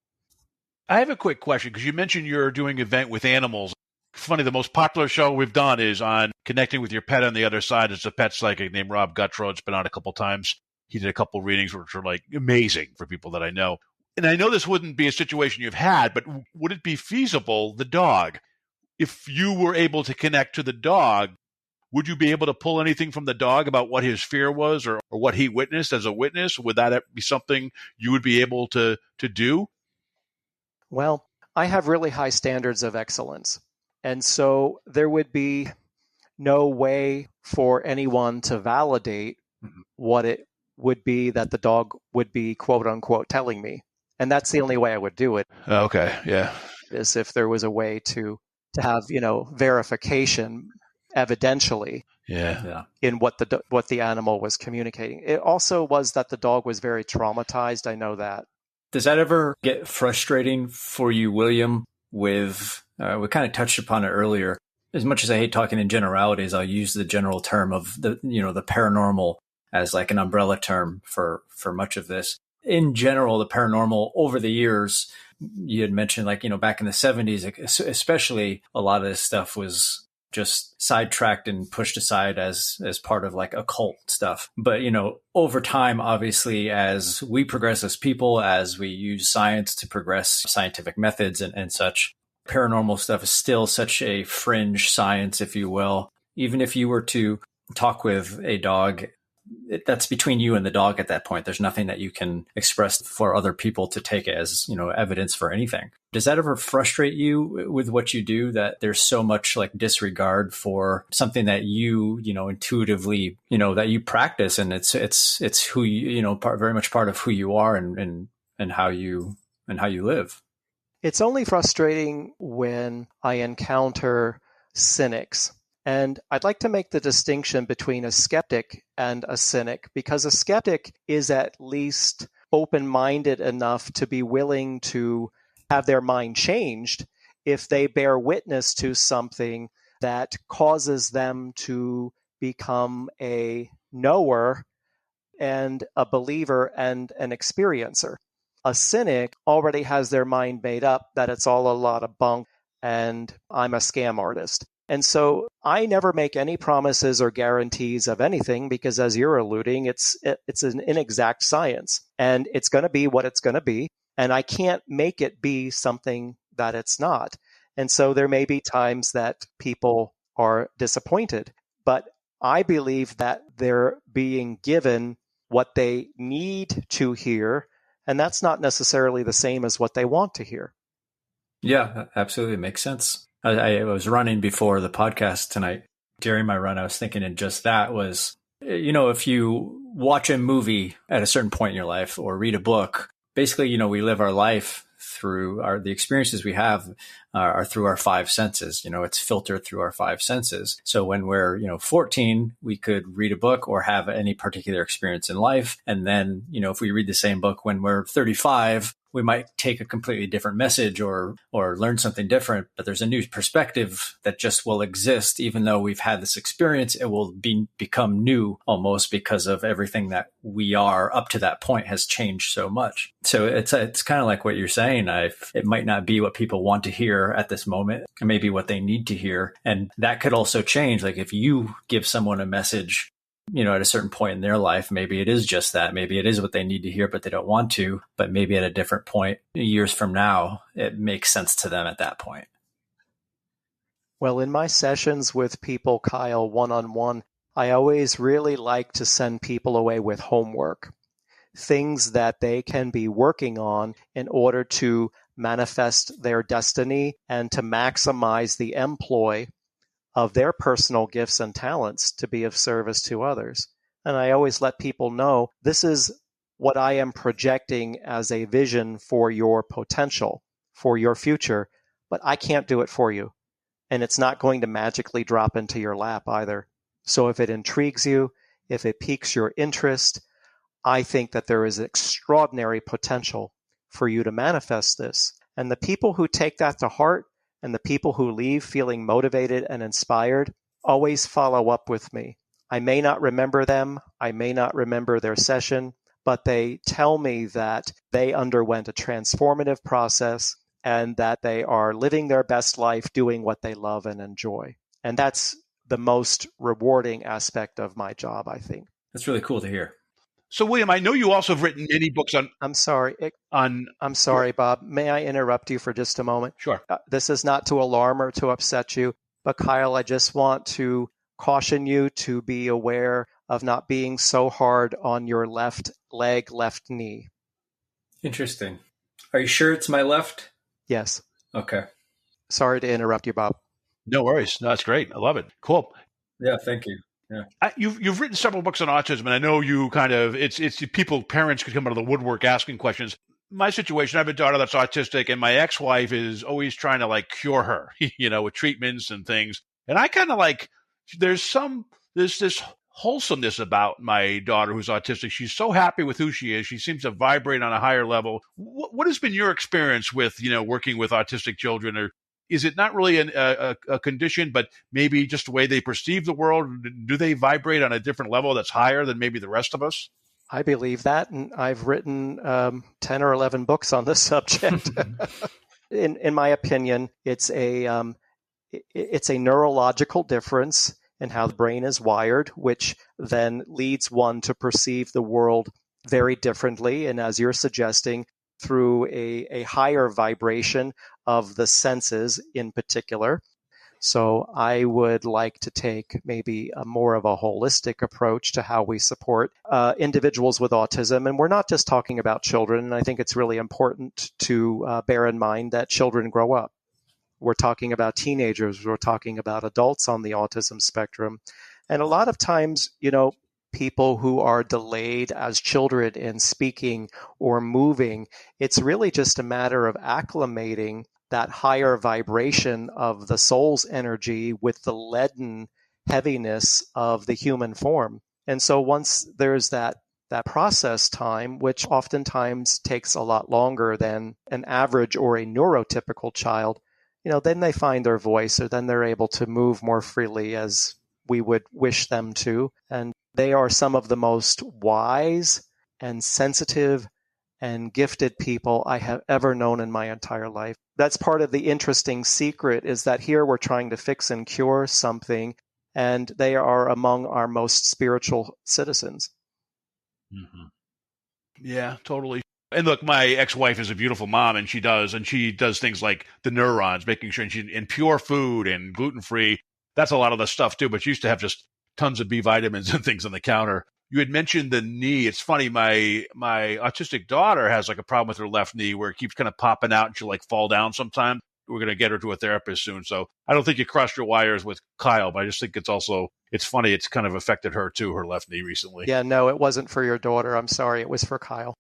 I have a quick question, because you mentioned you're doing an event with animals. Funny, the most popular show we've done is on connecting with your pet on the other side. It's a pet psychic named Rob Guttrow. It's been on a couple times. He did a couple readings which are like amazing for people that I know. And I know this wouldn't be a situation you've had, but would it be feasible, the dog, if you were able to connect to the dog, would you be able to pull anything from the dog about what his fear was or what he witnessed as a witness? Would that be something you would be able to do? Well, I have really high standards of excellence. And so there would be no way for anyone to validate what it would be that the dog would be, quote unquote, telling me. And that's the only way I would do it. Okay, yeah. Is if there was a way to have, verification evidentially in what the animal was communicating. It also was that the dog was very traumatized. I know that. Does that ever get frustrating for you, William, with, we kind of touched upon it earlier. As much as I hate talking in generalities, I'll use the general term of the paranormal as like an umbrella term for much of this. In general, the paranormal over the years, you had mentioned back in the 70s, especially a lot of this stuff was just sidetracked and pushed aside as part of like occult stuff. But, over time, obviously, as we progress as people, as we use science to progress scientific methods and such, paranormal stuff is still such a fringe science, if you will. Even if you were to talk with a dog, that's between you and the dog at that point. There's nothing that you can express for other people to take as, evidence for anything. Does that ever frustrate you with what you do, that there's so much like disregard for something that you, intuitively, that you practice, and it's who you, very much part of who you are and how you live? It's only frustrating when I encounter cynics. And I'd like to make the distinction between a skeptic and a cynic, because a skeptic is at least open-minded enough to be willing to have their mind changed if they bear witness to something that causes them to become a knower and a believer and an experiencer. A cynic already has their mind made up that it's all a lot of bunk and I'm a scam artist. And so I never make any promises or guarantees of anything because, as you're alluding, it's an inexact science and it's going to be what it's going to be. And I can't make it be something that it's not. And so there may be times that people are disappointed, but I believe that they're being given what they need to hear, and that's not necessarily the same as what they want to hear. Yeah, absolutely. Makes sense. I was running before the podcast tonight. During my run, I was thinking, and just that was, if you watch a movie at a certain point in your life or read a book, basically, we live our life through the experiences we have are through our five senses. It's filtered through our five senses. So when we're, 14, we could read a book or have any particular experience in life. And then, if we read the same book when we're 35, we might take a completely different message or learn something different, but there's a new perspective that just will exist. Even though we've had this experience, it will become new almost because of everything that we are up to that point has changed so much. So it's kind of like what you're saying. It might not be what people want to hear at this moment, maybe what they need to hear. And that could also change. Like if you give someone a message, at a certain point in their life, maybe it is just that. Maybe it is what they need to hear, but they don't want to. But maybe at a different point, years from now, it makes sense to them at that point. Well, in my sessions with people, Kyle, one-on-one, I always really like to send people away with homework, things that they can be working on in order to manifest their destiny and to maximize the employ of their personal gifts and talents to be of service to others. And I always let people know this is what I am projecting as a vision for your potential, for your future, but I can't do it for you. And it's not going to magically drop into your lap either. So if it intrigues you, if it piques your interest, I think that there is extraordinary potential for you to manifest this. And the people who take that to heart and the people who leave feeling motivated and inspired always follow up with me. I may not remember them. I may not remember their session, but they tell me that they underwent a transformative process and that they are living their best life doing what they love and enjoy. And that's the most rewarding aspect of my job, I think. That's really cool to hear. So, William, I know you also have written many books on. I'm sorry, Bob. May I interrupt you for just a moment? Sure. This is not to alarm or to upset you, but Kyle, I just want to caution you to be aware of not being so hard on your left leg, left knee. Interesting. Are you sure it's my left? Yes. Okay. Sorry to interrupt you, Bob. No worries. No, that's great. I love it. Cool. Yeah, thank you. Yeah. You've written several books on autism, and I know you kind of it's parents could come out of the woodwork asking questions. My situation, I have a daughter that's autistic, and my ex-wife is always trying to cure her, with treatments and things. And I kind of there's this wholesomeness about my daughter who's autistic. She's so happy with who she is. She seems to vibrate on a higher level. What has been your experience with working with autistic children? Or is it not really a condition, but maybe just the way they perceive the world? Do they vibrate on a different level that's higher than maybe the rest of us? I believe that, and I've written 10 or 11 books on this subject. In my opinion, it's a neurological difference in how the brain is wired, which then leads one to perceive the world very differently, and as you're suggesting, through a higher vibration of the senses in particular. So I would like to take maybe a more of a holistic approach to how we support individuals with autism. And we're not just talking about children. And I think it's really important to bear in mind that children grow up. We're talking about teenagers. We're talking about adults on the autism spectrum. And a lot of times, people who are delayed as children in speaking or moving, it's really just a matter of acclimating that higher vibration of the soul's energy with the leaden heaviness of the human form. And so once there's that process time, which oftentimes takes a lot longer than an average or a neurotypical child, then they find their voice, or then they're able to move more freely as we would wish them to. And They are some of the most wise and sensitive and gifted people I have ever known in my entire life. That's part of the interesting secret, is that here we're trying to fix and cure something, and they are among our most spiritual citizens. Mm-hmm. Yeah, totally. And look, my ex-wife is a beautiful mom, and she does things like the neurons, making sure and pure food and gluten-free. That's a lot of the stuff too, but she used to have just tons of B vitamins and things on the counter. You had mentioned the knee. It's funny, my autistic daughter has like a problem with her left knee where it keeps kind of popping out and she'll like fall down sometimes. We're going to get her to a therapist soon. So I don't think you crossed your wires with Kyle, but I just think it's funny. It's kind of affected her too, her left knee recently. Yeah, no, it wasn't for your daughter. I'm sorry. It was for Kyle.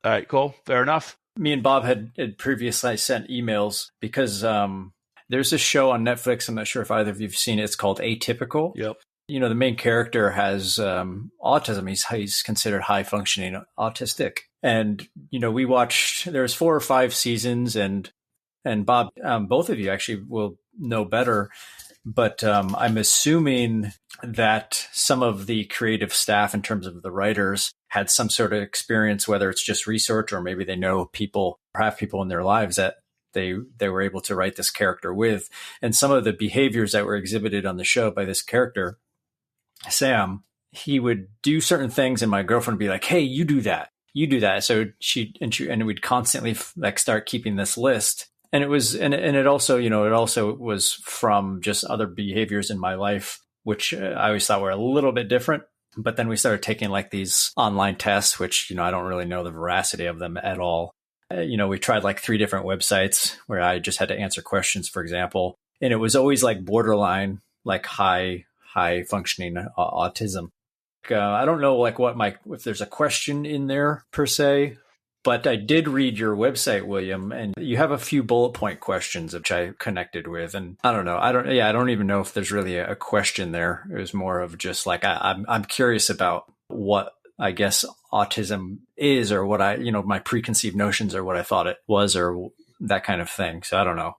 All right, cool. Fair enough. Me and Bob had previously sent emails because there's a show on Netflix. I'm not sure if either of you've seen it. It's called Atypical. Yep. You know, the main character has autism. He's considered high functioning autistic. And, you know, we watched, there's 4 or 5 seasons, and Bob, both of you actually will know better. But I'm assuming that some of the creative staff, in terms of the writers, had some sort of experience, whether it's just research or maybe they know people or have people in their lives that they were able to write this character with. And some of the behaviors that were exhibited on the show by this character, Sam, he would do certain things and my girlfriend would be like, hey, you do that. So and we'd constantly like start keeping this list. And it also was from just other behaviors in my life, which I always thought were a little bit different. But then we started taking like these online tests, which, you know, I don't really know the veracity of them at all. We tried like 3 different websites where I just had to answer questions, for example. And it was always like borderline, like high functioning autism. I don't know like if there's a question in there per se, but I did read your website, William, and you have a few bullet point questions which I connected with. And I don't know. I don't even know if there's really a question there. It was more of just like, I'm curious about what I guess autism is, or what my preconceived notions or what I thought it was, or that kind of thing. So I don't know.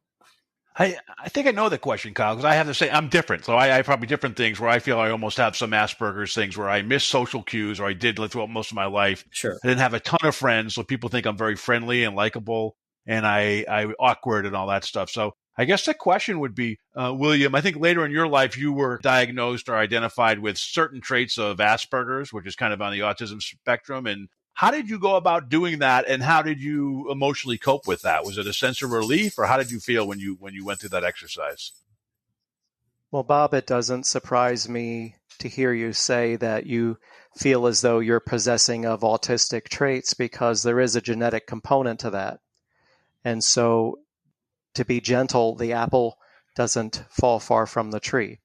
I think I know the question, Kyle, because I have to say I'm different. So I have probably different things where I feel I almost have some Asperger's things where I miss social cues, or I did throughout most of my life. Sure. I didn't have a ton of friends, so people think I'm very friendly and likable, and I awkward and all that stuff. So I guess the question would be, William, I think later in your life you were diagnosed or identified with certain traits of Asperger's, which is kind of on the autism spectrum. And how did you go about doing that, and how did you emotionally cope with that? Was it a sense of relief, or how did you feel when you went through that exercise? Well, Bob, it doesn't surprise me to hear you say that you feel as though you're possessing of autistic traits, because there is a genetic component to that. And so, to be gentle, the apple doesn't fall far from the tree.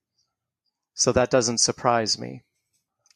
So that doesn't surprise me.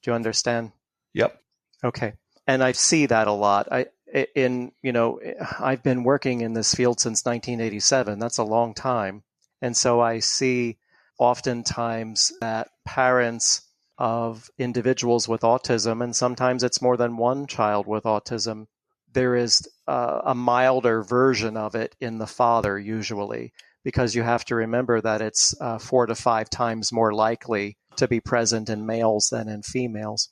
Do you understand? Yep. Okay. And I see that a lot. I've been working in this field since 1987. That's a long time. And so I see oftentimes that parents of individuals with autism, and sometimes it's more than one child with autism, there is a milder version of it in the father usually, because you have to remember that it's 4 to 5 times more likely to be present in males than in females.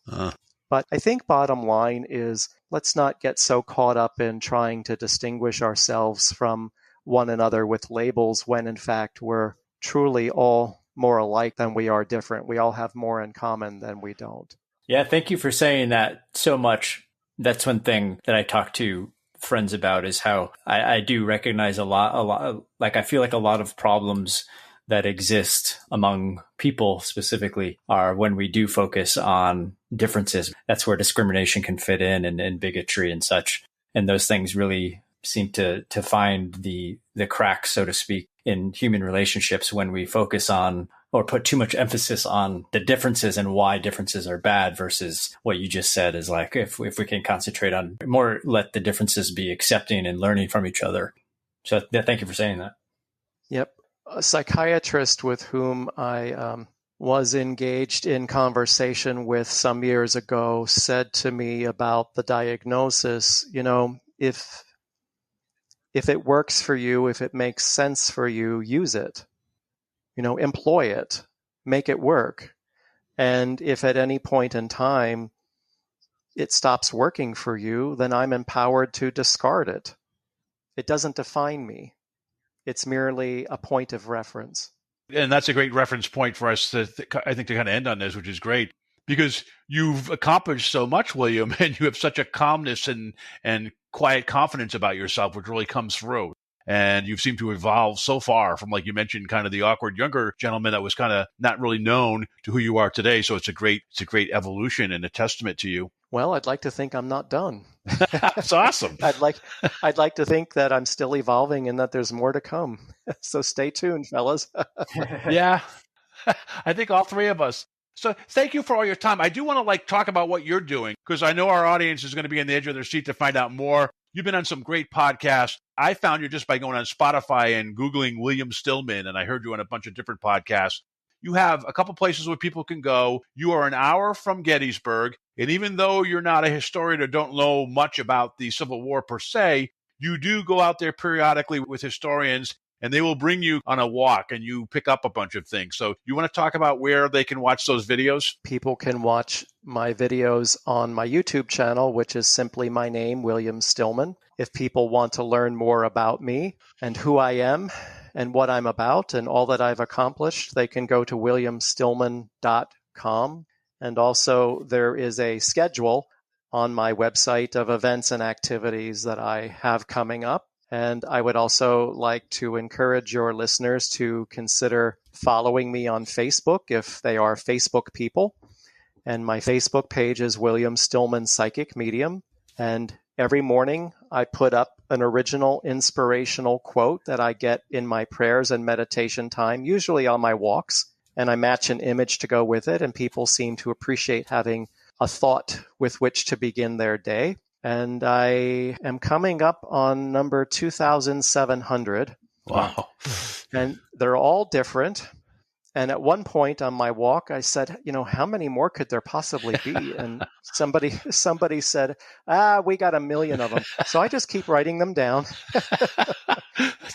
But I think bottom line is, let's not get so caught up in trying to distinguish ourselves from one another with labels, when in fact we're truly all more alike than we are different. We all have more in common than we don't. Yeah, thank you for saying that so much. That's one thing that I talk to friends about, is how I do recognize a lot, like I feel like a lot of problems that exist among people specifically are when we do focus on differences. That's where discrimination can fit in, and bigotry and such. And those things really seem to find the cracks, so to speak, in human relationships when we focus on or put too much emphasis on the differences and why differences are bad, versus what you just said is like, if we can concentrate on more, let the differences be accepting and learning from each other. So thank you for saying that. Yep. A psychiatrist with whom I was engaged in conversation with some years ago said to me about the diagnosis, if it works for you, if it makes sense for you, use it, employ it, make it work. And if at any point in time it stops working for you, then I'm empowered to discard it. It doesn't define me. It's merely a point of reference. And that's a great reference point for us I think to kind of end on this, which is great because you've accomplished so much, William, and you have such a calmness and quiet confidence about yourself, which really comes through. And you've seemed to evolve so far from, like you mentioned, kind of the awkward younger gentleman that was kind of not really known to who you are today. So it's a great evolution and a testament to you. Well, I'd like to think I'm not done. That's awesome. I'd like to think that I'm still evolving and that there's more to come. So stay tuned, fellas. Yeah, I think all three of us. So thank you for all your time. I do want to talk about what you're doing because I know our audience is going to be on the edge of their seat to find out more. You've been on some great podcasts. I found you just by going on Spotify and Googling William Stillman, and I heard you on a bunch of different podcasts. You have a couple places where people can go. You are an hour from Gettysburg, and even though you're not a historian or don't know much about the Civil War per se, you do go out there periodically with historians, and they will bring you on a walk, and you pick up a bunch of things. So you want to talk about where they can watch those videos? People can watch my videos on my YouTube channel, which is simply my name, William Stillman. If people want to learn more about me and who I am and what I'm about and all that I've accomplished, they can go to williamstillman.com. And also there is a schedule on my website of events and activities that I have coming up. And I would also like to encourage your listeners to consider following me on Facebook if they are Facebook people. And my Facebook page is William Stillman Psychic Medium. And every morning I put up an original inspirational quote that I get in my prayers and meditation time, usually on my walks. And I match an image to go with it. And people seem to appreciate having a thought with which to begin their day. And I am coming up on number 2,700. Wow. And they're all different. And at one point on my walk, I said, how many more could there possibly be? And somebody said, we got 1 million of them. So I just keep writing them down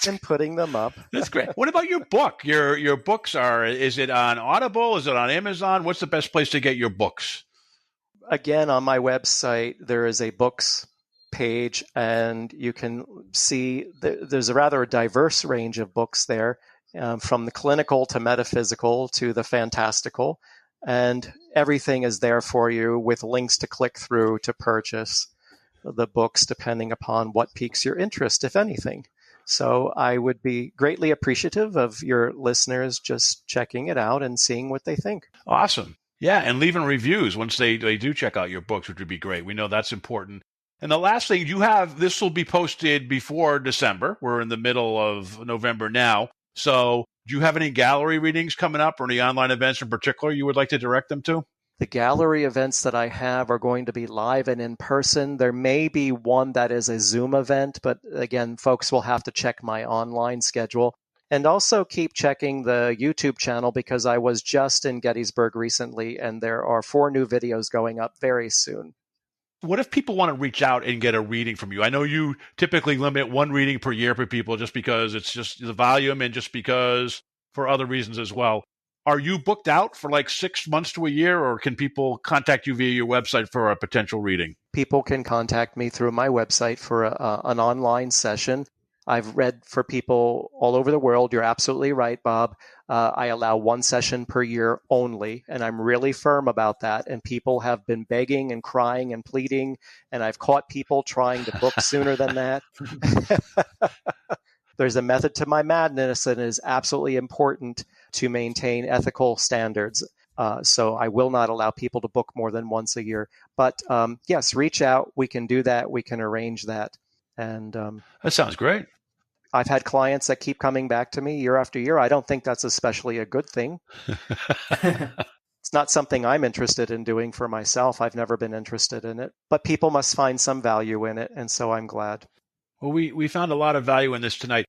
and putting them up. That's great. What about your book? Your books is it on Audible? Is it on Amazon? What's the best place to get your books? Again, on my website, there is a books page, and you can see there's a rather diverse range of books there, from the clinical to metaphysical to the fantastical, and everything is there for you with links to click through to purchase the books depending upon what piques your interest, if anything. So I would be greatly appreciative of your listeners just checking it out and seeing what they think. Awesome. Yeah, and leaving reviews once they do check out your books, which would be great. We know that's important. And the last thing this will be posted before December. We're in the middle of November now. So do you have any gallery readings coming up or any online events in particular you would like to direct them to? The gallery events that I have are going to be live and in person. There may be one that is a Zoom event, but again, folks will have to check my online schedule. And also keep checking the YouTube channel because I was just in Gettysburg recently, and there are 4 new videos going up very soon. What if people want to reach out and get a reading from you? I know you typically limit 1 reading per year for people just because it's just the volume and just because for other reasons as well. Are you booked out for 6 months to a year, or can people contact you via your website for a potential reading? People can contact me through my website for an online session. I've read for people all over the world. You're absolutely right, Bob. I allow 1 session per year only, and I'm really firm about that. And people have been begging and crying and pleading, and I've caught people trying to book sooner than that. There's a method to my madness, and it is absolutely important to maintain ethical standards. So I will not allow people to book more than once a year. But yes, reach out. We can do that. We can arrange that. And that sounds great. I've had clients that keep coming back to me year after year. I don't think that's especially a good thing. It's not something I'm interested in doing for myself. I've never been interested in it. But people must find some value in it, and so I'm glad. Well, we found a lot of value in this tonight.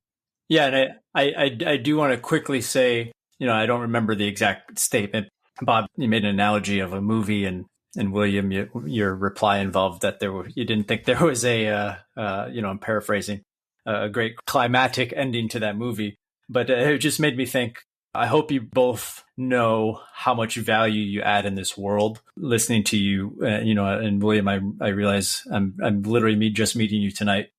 Yeah, and I do want to quickly say, I don't remember the exact statement. Bob, you made an analogy of a movie, and William, your reply involved that you didn't think there was I'm paraphrasing, a great climatic ending to that movie. But it just made me think, I hope you both know how much value you add in this world. Listening to you, and William, I realize I'm literally just meeting you tonight,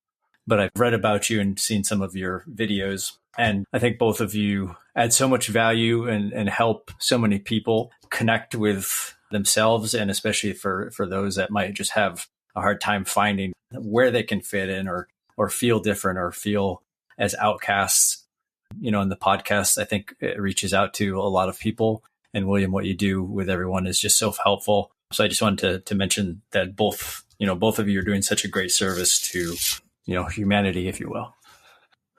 but I've read about you and seen some of your videos. And I think both of you add so much value and help so many people connect with themselves, and especially for those that might just have a hard time finding where they can fit in or feel different or feel as outcasts. In the podcast, I think it reaches out to a lot of people. And William, what you do with everyone is just so helpful. So I just wanted to mention that both of you are doing such a great service to, humanity, if you will.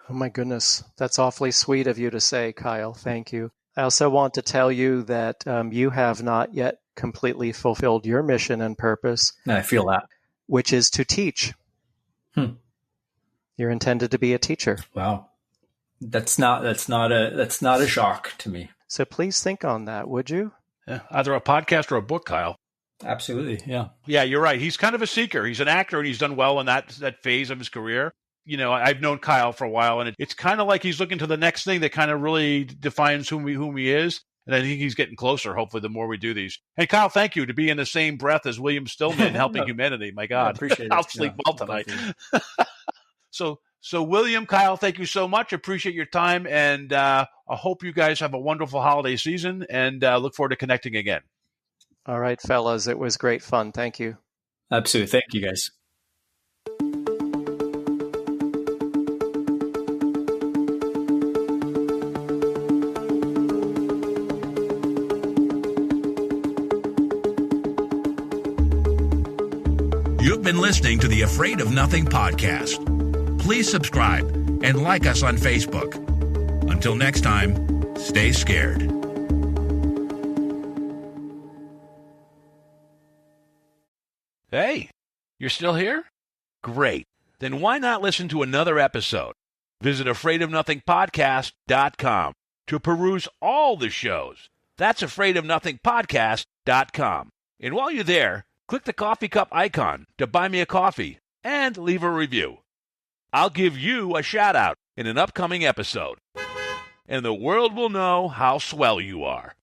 Oh my goodness. That's awfully sweet of you to say, Kyle. Thank you. I also want to tell you that you have not yet completely fulfilled your mission and purpose. I feel that. Which is to teach. You're intended to be a teacher. Wow. That's not a shock to me. So please think on that, would you? Yeah, either a podcast or a book, Kyle. Absolutely. Yeah. Yeah, you're right. He's kind of a seeker. He's an actor, and he's done well in that phase of his career. I've known Kyle for a while, and it's kind of like he's looking to the next thing that kind of really defines whom he is. And I think he's getting closer, hopefully, the more we do these. And Kyle, thank you to be in the same breath as William Stillman helping humanity. My God. I appreciate it. I'll sleep well tonight. So William, Kyle, thank you so much. Appreciate your time. And I hope you guys have a wonderful holiday season, and look forward to connecting again. All right, fellas. It was great fun. Thank you. Absolutely. Thank you, guys. You've been listening to the Afraid of Nothing podcast. Please subscribe and like us on Facebook. Until next time, stay scared. Hey, you're still here? Great. Then why not listen to another episode? Visit AfraidOfNothingPodcast.com to peruse all the shows. That's AfraidOfNothingPodcast.com. And while you're there, click the coffee cup icon to buy me a coffee and leave a review. I'll give you a shout-out in an upcoming episode, and the world will know how swell you are.